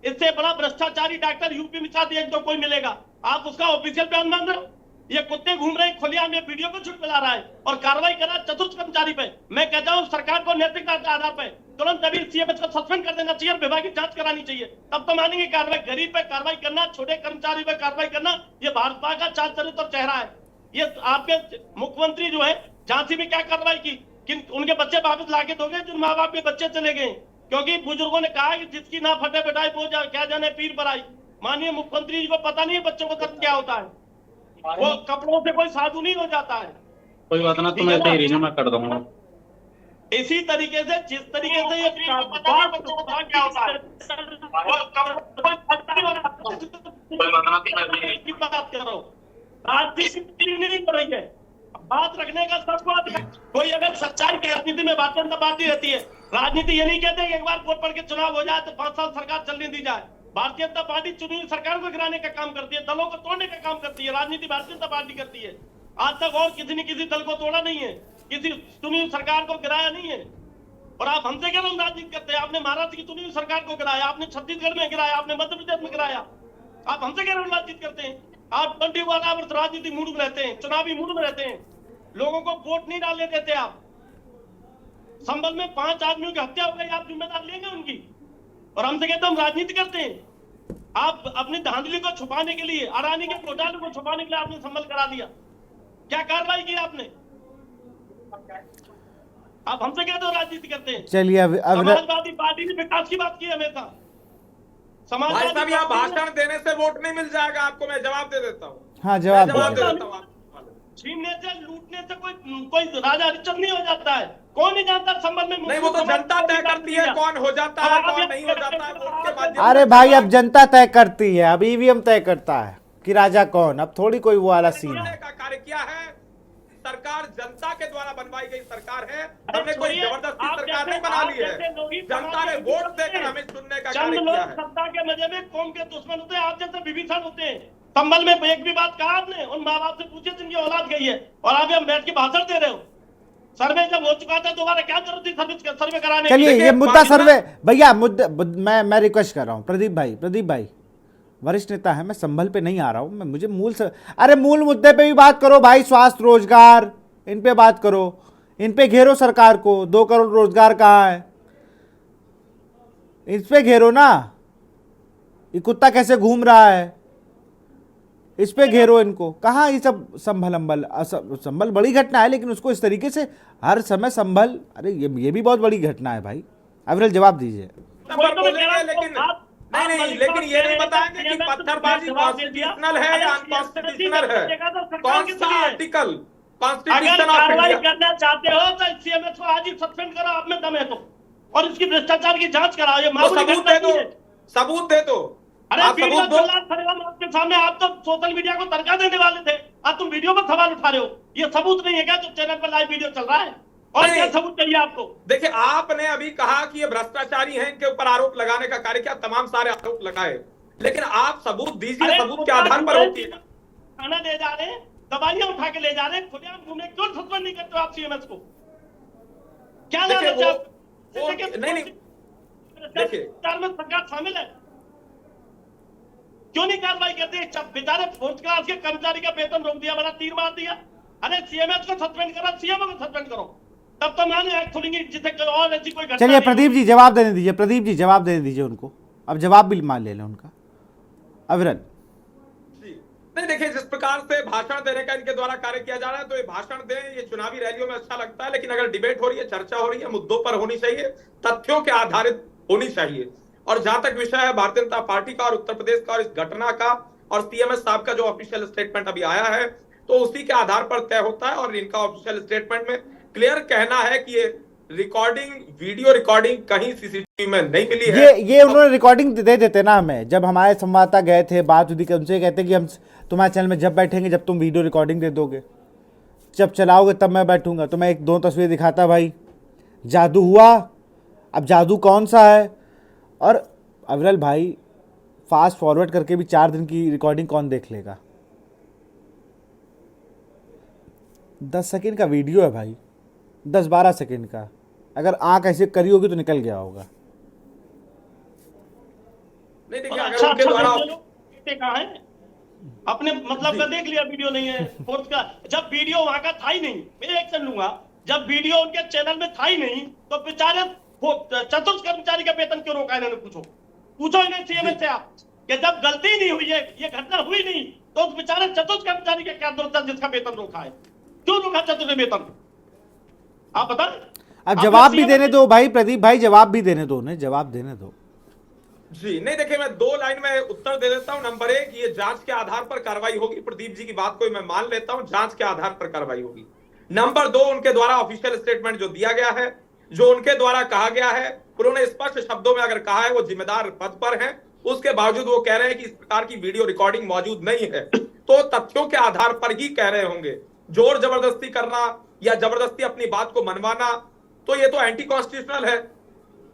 इससे बड़ा भ्रष्टाचारी डॉक्टर यूपी में शायद एक दो कोई मिलेगा। आप उसका ऑफिशियल बयान मान रहे हो। ये कुत्ते घूम रहे हैं खुलेआम, ये वीडियो को झूठ फैला रहा है और कार्रवाई कर रहा है चतुर्थ कर्मचारी पे। मैं कहता हूँ सरकार को नैतिकता के आधार पर तुरंत अभी सीएमएस को सस्पेंड कर देना चाहिए, विभाग की जांच करानी चाहिए, तब तो मानेंगे कार्रवाई। गरीब पे कार्रवाई करना, छोटे कर्मचारी पे कार्रवाई करना, ये भाजपा का चाल चरित्र और चेहरा है। ये आपके मुख्यमंत्री जो है झांसी में क्या कार्रवाई की कि उनके बच्चे वापस लाके दोगे जिन माँ बाप के बच्चे चले गए, क्योंकि बुजुर्गों ने कहा कि जिसकी ना फटे पिटाई वो क्या जाने पीर बराई। माननीय मुख्यमंत्री जी को पता नहीं है बच्चों को दर्द क्या होता है, वो कपड़ों से कोई साधु नहीं हो जाता है। कोई बात ना, तो मैं सही रीजन में कर दूंगा। इसी तरीके से जिस तरीके से ये क्या होता है, की बात कर रहा हूँ, राजनीति नहीं कर रही है, बात रखने का सबको अधिकार। कोई अगर सच्चाई की राजनीति में बात जनता पार्टी रहती है, राजनीति ये नहीं कहते कि एक बार वोट पड़ के चुनाव हो जाए तो 5 साल सरकार चलने दी जाए। भारतीय जनता पार्टी चुनी हुई सरकार को गिराने का काम करती है, दलों को तोड़ने का काम करती है। राजनीति भारतीय जनता पार्टी करती है। आज तक और किसी ने किसी दल को तोड़ा नहीं है, किसी चुनी हुई सरकार को गिराया नहीं है। और आप हमसे क्या राजनीति करते हैं? आपने महाराष्ट्र की चुनी हुई सरकार को गिराया, आपने छत्तीसगढ़ में गिराया, आपने मध्य प्रदेश में गिराया। आप हमसे क्या राजनीति करते हैं? आप 21 आवर्स राजनीति मूड में रहते हैं, चुनावी मूड में रहते हैं, लोगों को वोट नहीं डालने देते। आप संभल में 5 आदमियों की हत्या हो गई, आप जिम्मेदार लेंगे उनकी? और हमसे कहते हम राजनीति करते हैं। आप अपनी धांधली को छुपाने के लिए, अडानी के घोटाले को छुपाने के लिए आपने संभल करा दिया। क्या कार्रवाई की आपने? आप हमसे कहते हो राजनीति करते हैं। चलिए समाजवादी पार्टी ने विकास की बात की हमेशा। भाई साहब, यहाँ भाषण देने से वोट नहीं मिल जाएगा आपको, मैं जवाब दे देता हूँ। हाँ, जवाब दे देता हूँ। छीनने से लूटने से कोई राजा हरिश्चंद्र नहीं हो जाता है। कौन नहीं जानता संबंध में? नहीं, वो तो जनता तय करती है कौन हो जाता है कौन नहीं हो जाता है वोट के माध्यम से। अरे भाई, अब जनता तय करती है, अब ईवीएम तय करता है कि राजा कौन। अब थोड़ी कोई वो वाला सीन है। का कार्य किया है सरकार, जनता के द्वारा बनवाई गई सरकार है। हमने कोई जबरदस्ती सरकार नहीं बना ली है, जनता ने वोट देकर हमें चुनने का कार्य किया है। सत्ता के मजे में कौम के दुश्मन होते हैं, आप जैसे विभीषण होते हैं। संभल में एक भी बात कहा आपने? उन माँ बाप से पूछे जिनकी औलाद गई है, और आप हम बैठ के भाषण दे रहे हो। सर्वे जब हो चुका था दोबारा क्या जरूरत थी सर्वे कराने? चलिए, ये मुद्दा सर्वे भैया, मैं रिक्वेस्ट कर रहा हूँ प्रदीप भाई वरिष्ठ नेता है, मैं संभल पे नहीं आ रहा हूँ, मैं मुझे मूल मुद्दे पे भी बात करो भाई। स्वास्थ्य, रोजगार, इन पे बात करो, इन पे घेरो सरकार को। 2 करोड़ रोजगार कहाँ है, इस पे घेरो ना। ये कुत्ता कैसे घूम रहा है, इस पे घेरो इनको। कहाँ ये सब संभल बड़ी घटना है, लेकिन उसको इस तरीके से हर समय संभल, अरे ये भी बहुत बड़ी घटना है भाई। अविरल जवाब दीजिए। लेकिन ये नहीं बताएंगे कि पत्थरबाजी कॉन्स्टिट्यूशनल है या अनकॉन्स्टिट्यूशनल है। कौन सा आर्टिकल अगर कार्रवाई करना चाहते हो तो सीएमएस को आज ही सस्पेंड करो, आप में दम है तो, और इसकी भ्रष्टाचार की जांच कराओ। ये सबूत दे दो। अरे आपके सामने आप तो सोशल मीडिया को दरकार देने वाले थे, आज तुम वीडियो पर सवाल उठा रहे हो। ये सबूत नहीं है क्या जो चैनल पर लाइव वीडियो चल रहा है? और क्या सबूत चाहिए आपको? देखिए, आपने अभी कहा कि ये भ्रष्टाचारी हैं, इनके ऊपर आरोप लगाने का कार्य किया, तमाम सारे आरोप लगाए, लेकिन आप सबूत दीजिए, सबूत के आधार पर होती है। खाना ले जा रहे हैं, दवाइयां उठा के ले जा रहे हैं, खुलेआम घूमने, क्यों सस्पेंड नहीं करते आप सीएमएस को? क्या नहीं, देखिए सरकार शामिल है, क्यों नहीं कार्रवाई करते? बेचारे फोर्स क्लास के कर्मचारी का वेतन रोक दिया, बड़ा तीर मार दिया। अरे सीएमएस को सस्पेंड करो, सीएमओ को सस्पेंड करो, तब तो माने एक्ट खुलेंगे जिसे और ऐसी कोई घटना। चलिए प्रदीप जी जवाब देने दीजिए, प्रदीप जी जवाब देने दीजिए उनको। अब जवाब भी मान ले लें उनका। अविरल नहीं, देखिए, जिस प्रकार से भाषण देने का इनके द्वारा कार्य किया जा रहा है, तो ये भाषण दें, ये चुनावी रैलियों में अच्छा लगता है, लेकिन अगर डिबेट हो रही है, चर्चा हो रही है, मुद्दों पर होनी चाहिए, तथ्यों के आधारित होनी चाहिए। और जहां तक विषय है भारतीय जनता पार्टी का और उत्तर प्रदेश का और इस घटना का और सीएमएस साहब का जो ऑफिशियल स्टेटमेंट अभी आया है, तो उसी के आधार पर तय होता है। और इनका ऑफिशियल स्टेटमेंट में क्लियर कहना है कि ये रिकॉर्डिंग, वीडियो रिकॉर्डिंग कहीं सीसीटीवी में नहीं मिली है। ये उन्होंने रिकॉर्डिंग दे देते ना हमें। जब हमारे संवाददाता गए थे, बात हुई थी, उनसे कहते कि हम तुम्हारे चैनल में जब बैठेंगे जब तुम वीडियो रिकॉर्डिंग दे दोगे, जब चलाओगे तब मैं बैठूंगा। तो मैं 1-2 तस्वीर दिखाता भाई, जादू हुआ। अब जादू कौन सा है? और अविरल भाई, फास्ट फॉरवर्ड करके भी 4 दिन की रिकॉर्डिंग कौन देख लेगा? 10 सेकंड का वीडियो है भाई, 10-12 सेकंड का। अगर आंख ऐसे करी होगी तो निकल गया होगा। नहीं देखिए, अगर अच्छा उनके द्वारा कहा है अपने मतलब का देख लिया, वीडियो नहीं है फोर्स का। जब वीडियो वहां का था ही नहीं, मैं एक्शन लूंगा। जब वीडियो उनके चैनल में था ही नहीं तो बेचारे चतुर्थ कर्मचारी का वेतन क्यों रोका इन्होंने? पूछो इन्हें सीएमएस से आप कि जब गलती नहीं हुई है, ये घटना हुई नहीं, तो उस बेचारे चतुर्थ कर्मचारी का क्या दोष है जिसका वेतन रोका है? क्यों रोका चतुर्थ वेतन? आप बताएं। अब जवाब भी देने दो भाई, प्रदीप भाई जवाब भी देने दो, उन्हें जवाब देने दो। जी नहीं, देखिए मैं 2 लाइन में उत्तर दे देता हूं। नंबर 1, ये जांच के आधार पर कार्रवाई होगी। प्रदीप जी की बात को मैं मान लेता हूं, जांच के आधार पर कार्रवाई होगी। नंबर 2, उनके द्वारा ऑफिशियल स्टेटमेंट जो दिया गया है, जो उनके द्वारा कहा गया है, उन्होंने स्पष्ट शब्दों में अगर कहा है वो जिम्मेदार पद पर हैं, उसके बावजूद वो कह रहे हैं कि इस प्रकार की वीडियो रिकॉर्डिंग मौजूद नहीं है, तो तथ्यों के आधार पर ही कह रहे होंगे। जोर जबरदस्ती करना या जबरदस्ती अपनी बात को मनवाना, तो ये तो एंटी कॉन्स्टिट्यूशनल है,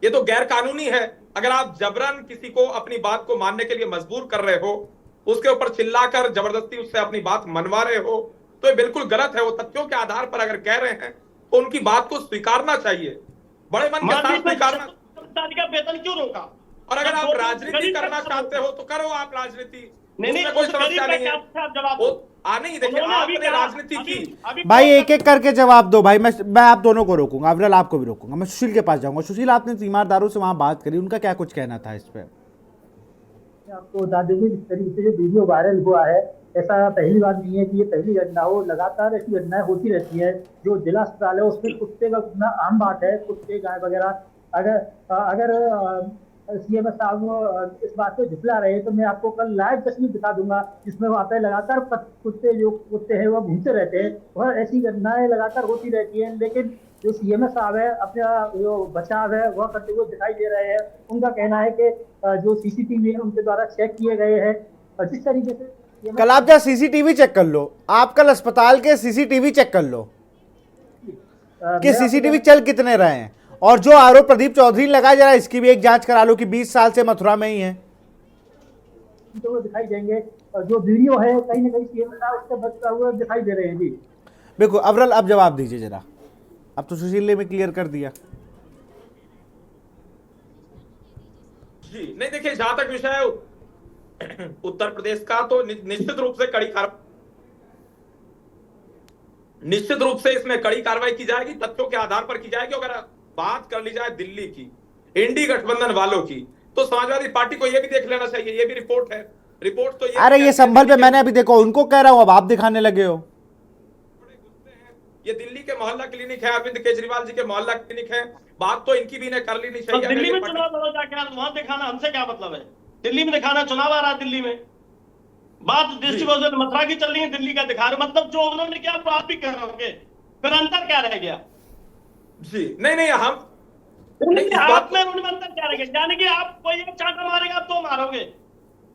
ये तो गैर कानूनी है। अगर आप जबरन किसी को अपनी बात को मानने के लिए मजबूर कर रहे हो, उसके ऊपर चिल्लाकर जबरदस्ती उससे अपनी बात मनवा रहे हो, तो ये बिल्कुल गलत है। वो तथ्यों के आधार पर अगर कह रहे हैं तो उनकी बात को स्वीकारना चाहिए, बड़े मन के साथ स्वीकारना। का वेतन क्यों रोका? और अगर आप राजनीति करना चाहते हो तो करो आप राजनीति, नहीं, कोई समस्या नहीं है। नहीं देखिए, आपने राजनीति की। भाई एक एक करके जवाब दो भाई। मैं आप दोनों को रोकूंगा, अवरल आपको भी रोकूंगा। मैं सुशील के पास जाऊंगा। सुशील, आपने तीमारदारों से वहां बात करी, उनका क्या कुछ कहना था इस पे? आपको बता देंगे, जिस तरीके से जो वीडियो वायरल हुआ है, ऐसा पहली बात नहीं है कि ये पहली घटना हो, लगातार ऐसी घटनाएं होती रहती है। जो जिला अस्पताल है उसमें कुत्ते का घुसना आम बात है, कुत्ते गाय वगैरह। अगर सीएमएस साहब इस बात पे झुठला रहे तो मैं आपको कल लाइव तस्वीर दिखा दूंगा, जिसमें वहाँ पे लगातार कुत्ते हैं वो घूमते रहते हैं और ऐसी घटनाएं लगातार होती रहती हैं। लेकिन जो सीएमएस साहब है अपना जो बचाव है वह करते हुए दिखाई दे रहे हैं। उनका कहना है कि जो सीसीटीवी है उनके द्वारा चेक किए गए हैं, और जिस तरीके से कल आप जरा सीसीटीवी चेक कर लो, आप कल अस्पताल के सीसीटीवी चेक कर लो कि सीसीटीवी चल कितने रहे हैं। और जो आरोप प्रदीप चौधरी ने लगाया, जरा इसकी भी एक जांच करा लो कि 20 साल से मथुरा में ही है, तो वो दिखाई देंगे। और जो वीडियो है कहीं ना कहीं सीएम साहब उससे बचता हुआ दिखाई दे रहे हैं। जी बिल्कुल। अवरल अब जवाब दीजिए जरा, अब तो सुशील ने भी क्लियर कर दिया। जी नहीं देखिए, जहां तक विषय है उत्तर प्रदेश का, तो निश्चित रूप से इसमें कड़ी कार्रवाई की जाएगी, तथ्यों के आधार पर की जाएगी। अगर बात कर ली जाए दिल्ली की, इंडी गठबंधन वालों की, तो समाजवादी पार्टी को यह भी देख लेना चाहिए। ये भी रिपोर्ट है, रिपोर्ट तो ये अरे ये संभल पे मैंने अभी देखो उनको कह रहा हूं, अब आप दिखाने लगे हो। ये दिल्ली के मोहल्ला क्लिनिक है, अरविंद केजरीवाल जी के मोहल्ला क्लिनिक है। बात तो इनकी भी इन्हें कर लेनी चाहिए। दिल्ली में चुनाव लड़ो जाके वहां दिखाना हमसे क्या मतलब है? दिल्ली में दिखाना, चुनाव आ रहा है दिल्ली में, बात डिस्ट्रिक्ट मथुरा की चल रही है, दिल्ली का दिखा रहे। मतलब जो उन्होंने किया तो आप भी कर रहे, फिर अंतर क्या रह गया? जी नहीं हम आप में उनमें अंतर क्या रह गया? यानी कि आप कोई एक चांटा मारेगा आप 2 मारोगे,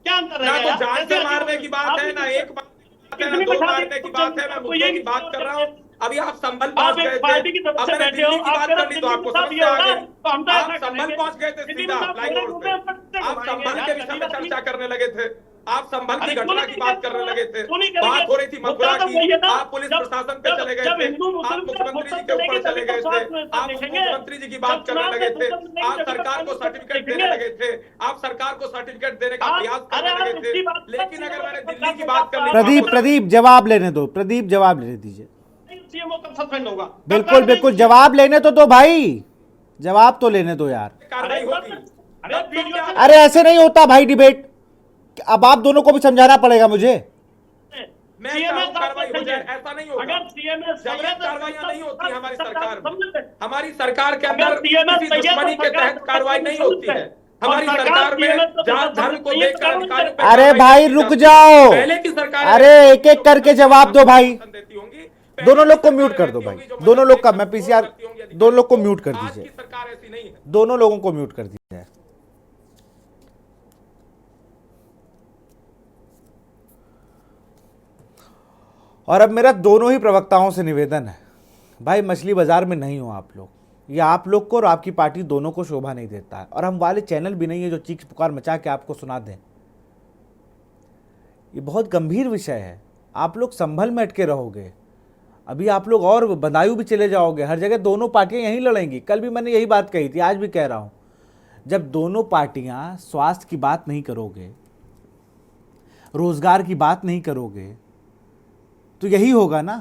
क्या अंतर रह गया? ना तो जान से मारने की बात है, ना एक बात है, ना 2 मारने की बात है। मैं मुद्दे की बात कर रहा हूँ। अभी आप संभल पहुंच गए थे, अब मैंने दिल्ली की बात कर ली तो आपको समस्या आ गई। आप संभल पहुंच गए थे सीधा फ्लाईओवर पे, आप संभल के विषय में चर्चा करने लगे थे, आप संभल की घटना की बात करने लगे थे, बात हो रही थी मथुरा की, आप पुलिस प्रशासन पे चले गए थे, आप मुख्यमंत्री जी के ऊपर चले गए थे, आप मुख्यमंत्री जी की बात करने लगे थे, आप सरकार को सर्टिफिकेट देने लगे थे, आप सरकार को सर्टिफिकेट देने का प्रयास करने लगे थे। लेकिन अगर मैंने दिल्ली की बात कर ली, प्रदीप जवाब लेने दो, प्रदीप जवाब लेने दीजिए। सीएमओ कब सस्पेंड होगा? बिल्कुल जवाब लेने तो दो भाई, जवाब तो लेने दो यार। कार्रवाई होगी। अरे ऐसे नहीं होता भाई डिबेट, अब आप दोनों को भी समझाना पड़ेगा मुझे। मैं कार्रवाई हो जाए, ऐसा नहीं होगा। जबरन कार्रवाइयां नहीं होती हमारी सरकार में। हमारी सरकार के अंदर किसी दुश्मनी के तहत कार्रवाई नहीं होती है। हमारी सरकार में जात धर्म को देखकर अधिकारी पे अरे भाई रुक जाओ, पहले की सरकार, अरे एक एक करके जवाब दो भाई। दोनों लोग को म्यूट कर दो भाई, दोनों लोग का, मैं पीसीआर, दोनों लोग को म्यूट कर दीजिए, सरकार ऐसी नहीं है। दोनों लोगों को म्यूट कर दीजिए। और अब मेरा दोनों ही प्रवक्ताओं से निवेदन है, भाई मछली बाजार में नहीं हो आप लोग, ये आप लोग को और आपकी पार्टी दोनों को शोभा नहीं देता है। और हम वाले चैनल भी नहीं है जो चीख पुकार मचा के आपको सुना दें। ये बहुत गंभीर विषय है, आप लोग संभल में अटके रहोगे। अभी आप लोग और बदायूं भी चले जाओगे, हर जगह दोनों पार्टियां यहीं लड़ेंगी। कल भी मैंने यही बात कही थी, आज भी कह रहा हूं, जब दोनों पार्टियां स्वास्थ्य की बात नहीं करोगे, रोजगार की बात नहीं करोगे, तो यही होगा ना।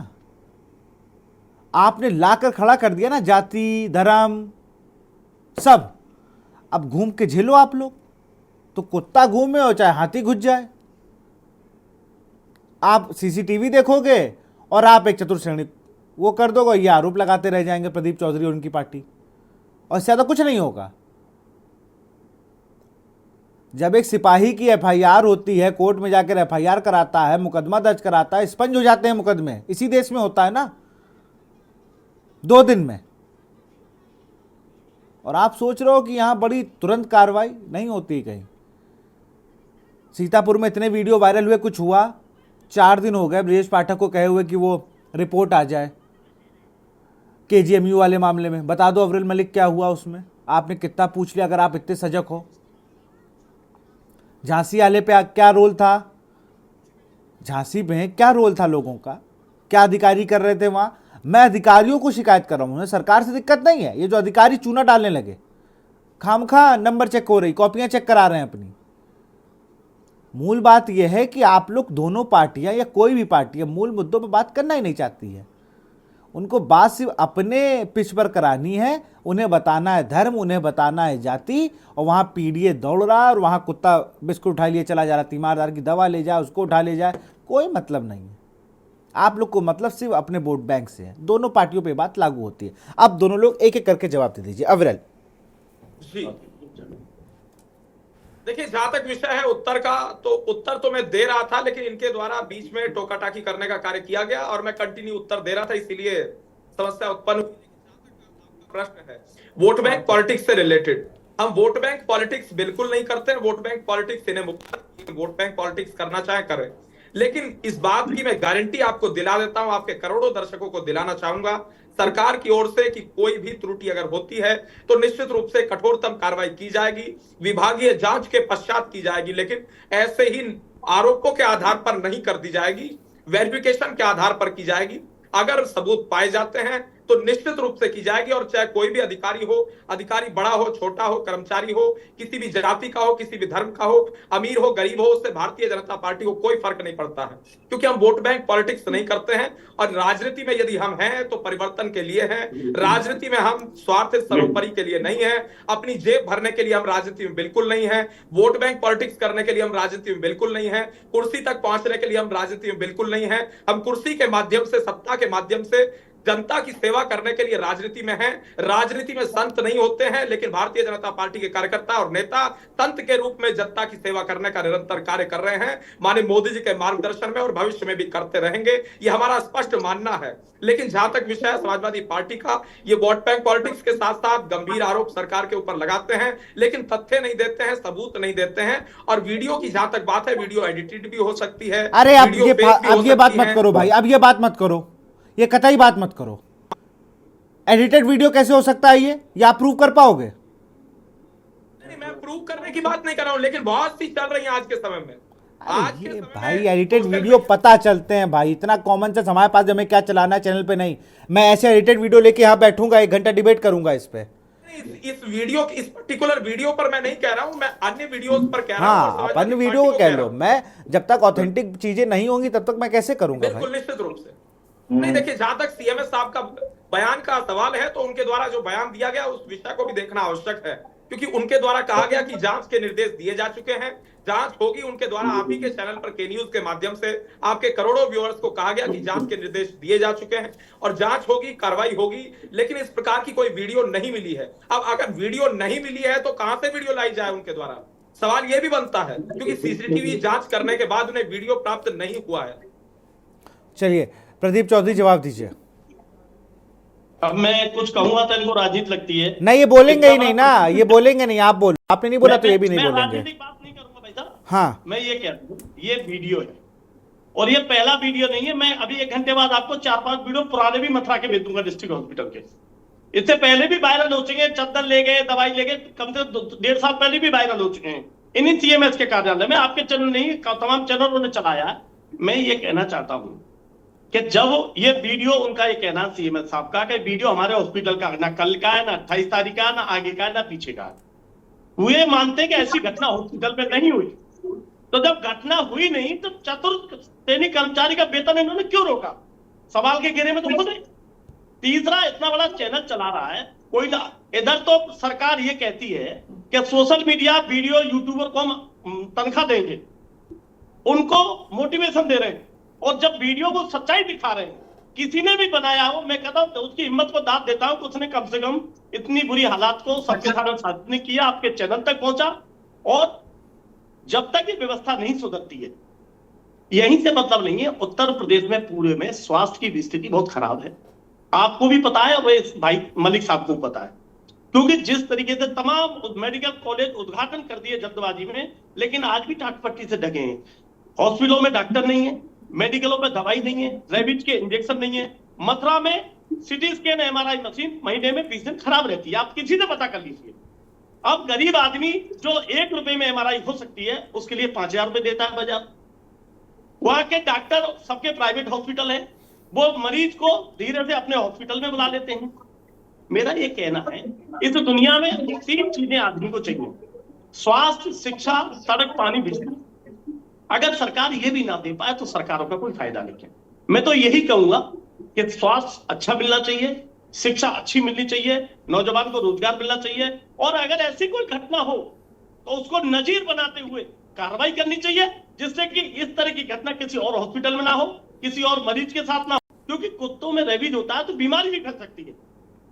आपने लाकर खड़ा कर दिया ना जाति धर्म सब, अब घूम के झेलो आप लोग। तो कुत्ता घूमे और चाहे हाथी घुस जाए, आप सीसीटीवी देखोगे और आप एक चतुर श्रेणी वो कर दोगे, ये आरोप लगाते रह जाएंगे प्रदीप चौधरी और उनकी पार्टी, और इससे ज्यादा कुछ नहीं होगा। जब एक सिपाही की एफआईआर होती है, कोर्ट में जाकर एफआईआर कराता है, मुकदमा दर्ज कराता है, स्पंज हो जाते हैं मुकदमे। इसी देश में होता है ना, 2 दिन में। और आप सोच रहे हो कि यहां बड़ी तुरंत कार्रवाई नहीं होती कहीं। सीतापुर में इतने वीडियो वायरल हुए, कुछ हुआ, 4 दिन हो गए ब्रजेश पाठक को कहे हुए कि वो रिपोर्ट आ जाए केजीएमयू वाले मामले में। बता दो अब्दुल मलिक क्या हुआ उसमें, आपने कितना पूछ लिया अगर आप इतने सजग हो। झांसी वाले पे क्या रोल था, झांसी में क्या रोल था लोगों का, क्या अधिकारी कर रहे थे वहां। मैं अधिकारियों को शिकायत कर रहा हूं, सरकार से दिक्कत नहीं है। ये जो अधिकारी चूना डालने लगे, खामखा नंबर चेक हो रही, कॉपियां चेक करा रहे हैं अपनी। मूल बात यह है कि आप लोग दोनों पार्टियां या कोई भी पार्टी मूल मुद्दों पर बात करना ही नहीं चाहती है। उनको बात सिर्फ अपने पिच पर करानी है, उन्हें बताना है धर्म, उन्हें बताना है जाति, और वहाँ पीडीए दौड़ रहा और वहाँ कुत्ता बिस्कुट उठा लिए चला जा रहा, तीमारदार की दवा ले जाए, उसको उठा ले जाए, कोई मतलब नहीं है। आप लोग को मतलब सिर्फ अपने वोट बैंक से है। दोनों पार्टियों पे बात लागू होती है। अब दोनों लोग एक एक करके जवाब दे दीजिए। अविरल जी, देखिए जहां तक विषय है उत्तर का, तो उत्तर तो मैं दे रहा था, लेकिन इनके द्वारा बीच में टोका टाकी करने का कार्य किया गया और मैं कंटिन्यू उत्तर दे रहा था, इसीलिए समस्या उत्पन्न हुई। प्रश्न है वोट बैंक पॉलिटिक्स से रिलेटेड। हम वोट बैंक पॉलिटिक्स बिल्कुल नहीं करते हैं। वोट बैंक पॉलिटिक्स इन्हें मुक्त, वोट बैंक पॉलिटिक्स करना चाहे करें, लेकिन इस बात की मैं गारंटी आपको दिला देता हूं, आपके करोड़ों दर्शकों को दिलाना चाहूंगा, सरकार की ओर से कि कोई भी त्रुटि अगर होती है तो निश्चित रूप से कठोरतम कार्रवाई की जाएगी, विभागीय जांच के पश्चात की जाएगी, लेकिन ऐसे ही आरोपों के आधार पर नहीं कर दी जाएगी, वेरिफिकेशन के आधार पर की जाएगी। अगर सबूत पाए जाते हैं तो निश्चित रूप से की जाएगी, और चाहे कोई भी अधिकारी हो, अधिकारी बड़ा हो छोटा हो, कर्मचारी हो, किसी भी जाति का हो, किसी भी धर्म का हो, अमीर हो गरीब हो, उससे भारतीय जनता पार्टी को कोई फर्क नहीं पड़ता है, क्योंकि हम वोट बैंक पॉलिटिक्स नहीं करते हैं। और राजनीति में यदि हम हैं तो परिवर्तन के लिए हैं। राजनीति में हम स्वार्थ सर्वोपरि के लिए नहीं है, अपनी जेब भरने के लिए हम राजनीति में बिल्कुल नहीं है, वोट बैंक पॉलिटिक्स करने के लिए हम राजनीति में बिल्कुल नहीं है, कुर्सी तक पहुंचने के लिए हम राजनीति में बिल्कुल नहीं है। हम कुर्सी के माध्यम से, सत्ता के माध्यम से जनता की सेवा करने के लिए राजनीति में हैं। राजनीति में संत नहीं होते हैं, लेकिन भारतीय जनता पार्टी के कार्यकर्ता और नेता संत के रूप में जनता की सेवा करने का निरंतर कार्य कर रहे हैं, माननीय मोदी जी के मार्गदर्शन में, और भविष्य में भी करते रहेंगे, ये हमारा स्पष्ट मानना है। लेकिन जहां तक विषय है समाजवादी पार्टी का, ये वोट बैंक पॉलिटिक्स के साथ साथ गंभीर आरोप सरकार के ऊपर लगाते हैं, लेकिन तथ्य नहीं देते हैं, सबूत नहीं देते हैं। और वीडियो की जहां तक बात है, वीडियो एडिटेड भी हो सकती है। अरे अब ये बात मत करो भाई, अब ये बात मत करो, ये कतई बात मत करो। एडिटेड वीडियो कैसे हो सकता है ये आप प्रूव कर पाओगे? नहीं, मैं प्रूव करने की बात नहीं कर रहा हूं, लेकिन बहुत सी चल रही है आज के समय में। आज के समय भाई में एडिटेड वीडियो पता चलते हैं भाई, इतना कॉमन सेंस हमारे पास, हमें क्या चलाना है चैनल पे नहीं। मैं ऐसे एडिटेड वीडियो लेके यहाँ बैठूंगा, 1 घंटा डिबेट करूंगा इस पे। इस वीडियो, इस पर्टिकुलर वीडियो पर मैं नहीं कह रहा हूं, मैं अन्य वीडियोस पर कह रहा हूं। हाँ, अन्य वीडियो को कह लो। मैं जब तक ऑथेंटिक चीजें नहीं होंगी तब तक मैं कैसे करूंगा? बिल्कुल निश्चित रूप से नहीं। देखिए जहां तक सीएमएस साहब का बयान का सवाल है, तो उनके द्वारा जो बयान दिया गया उस विषय को भी देखना आवश्यक है, क्योंकि उनके द्वारा कहा गया कि जांच के निर्देश दिए जा चुके हैं, जांच होगी। उनके द्वारा आप ही के चैनल पर के न्यूज के माध्यम से आपके करोड़ों व्यूअर्स को कहा गया कि जांच के निर्देश दिए जा चुके हैं और जांच होगी, कार्रवाई होगी, लेकिन इस प्रकार की कोई वीडियो नहीं मिली है। अब अगर वीडियो नहीं मिली है तो कहां से वीडियो लाई जाए उनके द्वारा, सवाल यह भी बनता है, क्योंकि सीसीटीवी जांच करने के बाद उन्हें वीडियो प्राप्त नहीं हुआ है। चलिए प्रदीप चौधरी जवाब दीजिए। अब मैं कुछ कहूंगा तो इनको राजनीति लगती है। नहीं, ये बोलेंगे ही नहीं ना, ये बोलेंगे नहीं। आप बोलो, आपने नहीं बोला तो ये भी नहीं बोलेंगे। राजनीतिक बात नहीं करूंगा भाई साहब। हाँ, मैं ये कह रहा हूं, ये वीडियो है और ये पहला वीडियो नहीं है। मैं अभी 1 घंटे बाद आपको 4-5 वीडियो पुराने भी मथुरा के भेज दूंगा डिस्ट्रिक्ट हॉस्पिटल के। इससे पहले भी वायरल हो चुके हैं, चद्दर ले गए, दवाई ले गए, कम से कम 1.5 साल पहले भी वायरल हो चुके हैं इन्हीं सीएमएस के कार्यालय में। आपके चैनल नहीं, तमाम चैनलों ने चलाया है। मैं ये कहना चाहता हूं कि जब ये वीडियो, उनका ये कहना सीएमएस साहब का कि वीडियो हमारे हॉस्पिटल का ना कल का है, ना 28 तारीख का, ना आगे का, ना पीछे का। वे मानते हैं कि ऐसी घटना हॉस्पिटल में नहीं हुई। तो जब घटना हुई नहीं तो चतुर्थ सैनिक कर्मचारी का वेतन इन्होंने क्यों रोका? सवाल के घेरे में तो खुद है। तीसरा, इतना बड़ा चैनल चला रहा है कोई ना, इधर तो सरकार ये कहती है कि सोशल मीडिया वीडियो यूट्यूबर को हम तनख्वाह देंगे, उनको मोटिवेशन दे रहे हैं, और जब वीडियो को सच्चाई दिखा रहे हैं, किसी ने भी बनाया हो, मैं कहता हूं तो उसकी हिम्मत को दाद देता हूं कि उसने कम से कम इतनी बुरी हालात को सबके सामने सार्वजनिक किया, आपके चैनल तक पहुंचा। और जब तक ये व्यवस्था नहीं सुधरती है, यहीं से मतलब नहीं है, उत्तर प्रदेश में पूरे में स्वास्थ्य की स्थिति बहुत खराब है। आपको भी पता है और भाई मलिक साहब को पता है, क्योंकि जिस तरीके से तमाम मेडिकल कॉलेज उद्घाटन कर दिए जल्दबाजी में, लेकिन आज भी टाटपट्टी से ढके हैं। हॉस्पिटलों में डॉक्टर नहीं है, मेडिकलों में दवाई नहीं है, रेबीज के इंजेक्शन नहीं है। मथुरा में सिटी स्कैन एमआरआई मशीन महीने में 20 दिन खराब रहती है, आप किसी से पता कर लीजिए। अब गरीब आदमी जो 1 रुपए में एमआरआई हो सकती है, उसके लिए 5000 रुपए देता है बाजार। वहां के डॉक्टर सबके प्राइवेट हॉस्पिटल है, वो मरीज को धीरे से अपने हॉस्पिटल में बुला लेते हैं। मेरा ये कहना है, इस दुनिया में 3 चीजें आदमी को चाहिए: स्वास्थ्य, शिक्षा, सड़क, पानी, बिजली। अगर सरकार ये भी ना दे पाए तो सरकारों का कोई फायदा नहीं है। मैं तो यही कहूंगा कि स्वास्थ्य अच्छा मिलना चाहिए, शिक्षा अच्छी मिलनी चाहिए, नौजवान को रोजगार मिलना चाहिए, और अगर ऐसी कोई घटना हो तो उसको नजीर बनाते हुए कार्रवाई करनी चाहिए, जिससे कि इस तरह की घटना किसी और हॉस्पिटल में ना हो, किसी और मरीज के साथ ना हो। क्योंकि कुत्तों में रेबीज होता है तो बीमारी भी फैल सकती है,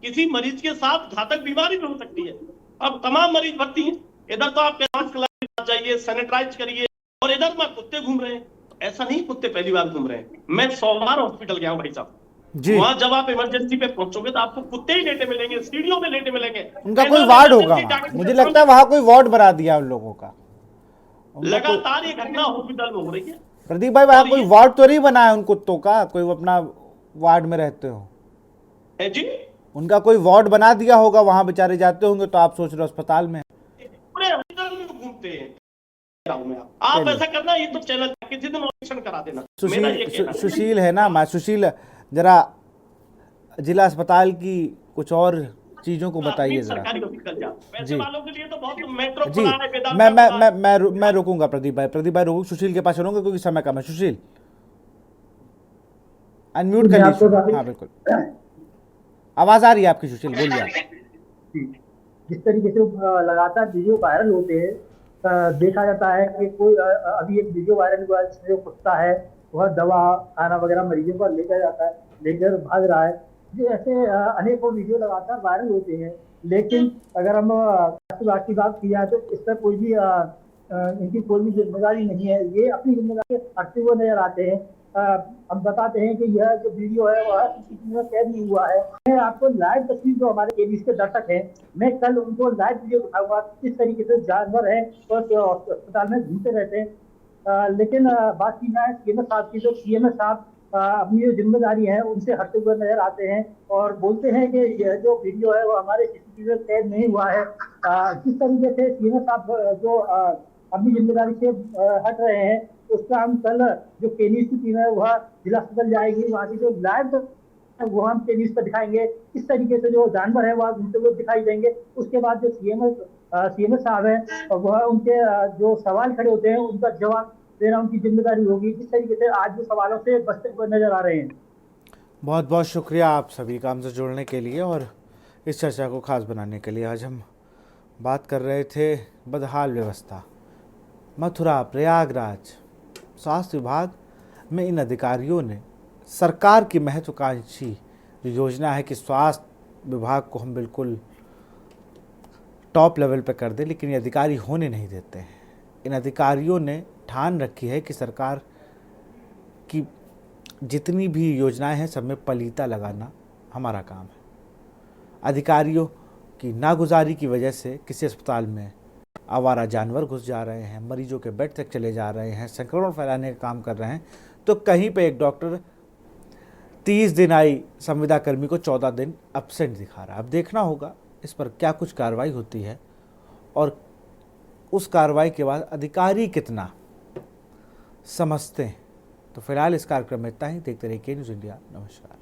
किसी मरीज के साथ घातक बीमारी भी हो सकती है। अब तमाम मरीज भर्ती हैं, इधर तो आप मास्क लगा जाइए, सैनिटाइज करिए, और इधर में कुत्ते घूम रहे हैं। तो ऐसा नहीं कुत्ते पहली बार घूम रहे हैं, मैं 100 बार हॉस्पिटल गया हूं भाई साहब। वहां जब आप इमरजेंसी पे पहुंचोगे तो आपको कुत्ते ही लेटे मिलेंगे, सीढ़ियों में लेटे मिलेंगे। उनका कोई वार्ड होगा वहाँ। मुझे लगता है वहां कोई वार्ड बना दिया उन लोगों का। लगातार ये घटना हॉस्पिटल में हो रही है। प्रदीप भाई, वहां कोई वार्ड तो नहीं बना है उन कुत्तों का? कोई अपना वार्ड में रहते हो जी? उनका कोई वार्ड बना दिया होगा, वहां बेचारे जाते होंगे। तो आप सोच रहे हो अस्पताल में? पूरे हॉस्पिटल में घूमते हैं। आप ऐसा करना, ये तो चैनल किसी दिन ऑडिशन करा देना। सुशील है ना, मैं सुशील जरा जिला अस्पताल की कुछ और चीजों को बताइए जरा। जी वालों के लिए तो बहुत मेट्रो जी, मैं रुकूंगा प्रदीप भाई रुकूंगा, सुशील के पास चलूंगा क्योंकि समय कम है। सुशील अनम्यूट कर लीजिए। हाँ बिल्कुल, आवाज आ रही है आपकी सुशील, बोलिए आप। जिस तरीके से लगातार वीडियो वायरल होते हैं, देखा जाता है कि कोई अभी एक वीडियो वायरल हुआ जिसमें जो कुत्ता है वह दवा खाना वगैरह मरीजों पर लेकर जाता है, लेकर भाग रहा है। ये ऐसे अनेकों वीडियो लगातार वायरल होते हैं, लेकिन अगर हम की बात की जाए तो इस पर कोई भी इनकी कोई भी जिम्मेदारी नहीं है। ये अपनी जिम्मेदारी करते हुए नजर आते हैं। हम बताते हैं कि यह जो वीडियो है वह सीसीटीवी में कैद नहीं हुआ है। मैं आपको लाइव तस्वीर, जो हमारे केबीसी के दर्शक हैं, मैं कल उनको लाइव वीडियो दिखाऊंगा किस तरीके से जानवर है तो अस्पताल में घूमते रहते हैं। लेकिन बात की जाए सीएमएस साहब की, तो सीएमएस साहब अपनी जो जिम्मेदारी है उनसे हटते हुए नजर आते हैं और बोलते हैं कि यह जो वीडियो है वो हमारे सीसीटीवी में कैद नहीं हुआ है। जिस तरीके से सीएमएस साहब जो अपनी जिम्मेदारी से हट रहे हैं, उसका हम कल जो केनीस की टीम है वह जिला अस्पताल जाएगी, वहाँ की जो लाइव वो हम केनीस पर दिखाएंगे, किस तरीके से जो जानवर है वह घूमते हुए दिखाई देंगे। उसके बाद जो सीएमएस साहब है वह उनके जो सवाल खड़े होते हैं उनका जवाब देना उनकी जिम्मेदारी होगी, जिस तरीके से आज जो सवालों से बचते हुए नजर आ रहे हैं। बहुत बहुत शुक्रिया आप सभी का हमसे जुड़ने के लिए और इस चर्चा को खास बनाने के लिए। आज हम बात कर रहे थे बदहाल व्यवस्था, मथुरा, प्रयागराज स्वास्थ्य विभाग में इन अधिकारियों ने सरकार की महत्वाकांक्षी जो योजना है कि स्वास्थ्य विभाग को हम बिल्कुल टॉप लेवल पर कर दें, लेकिन ये अधिकारी होने नहीं देते हैं। इन अधिकारियों ने ठान रखी है कि सरकार की जितनी भी योजनाएं हैं सब में पलीता लगाना हमारा काम है। अधिकारियों की नागुजारी की वजह से किसी अस्पताल में आवारा जानवर घुस जा रहे हैं, मरीजों के बेड तक चले जा रहे हैं, संक्रमण फैलाने का काम कर रहे हैं। तो कहीं पे एक डॉक्टर 30 दिन आई संविदा कर्मी को 14 दिन एब्सेंट दिखा रहा है। अब देखना होगा इस पर क्या कुछ कार्रवाई होती है और उस कार्रवाई के बाद अधिकारी कितना समझते हैं तो फिलहाल इस कार्यक्रम में इतना ही। देखते रहिए के न्यूज़ इंडिया। नमस्कार।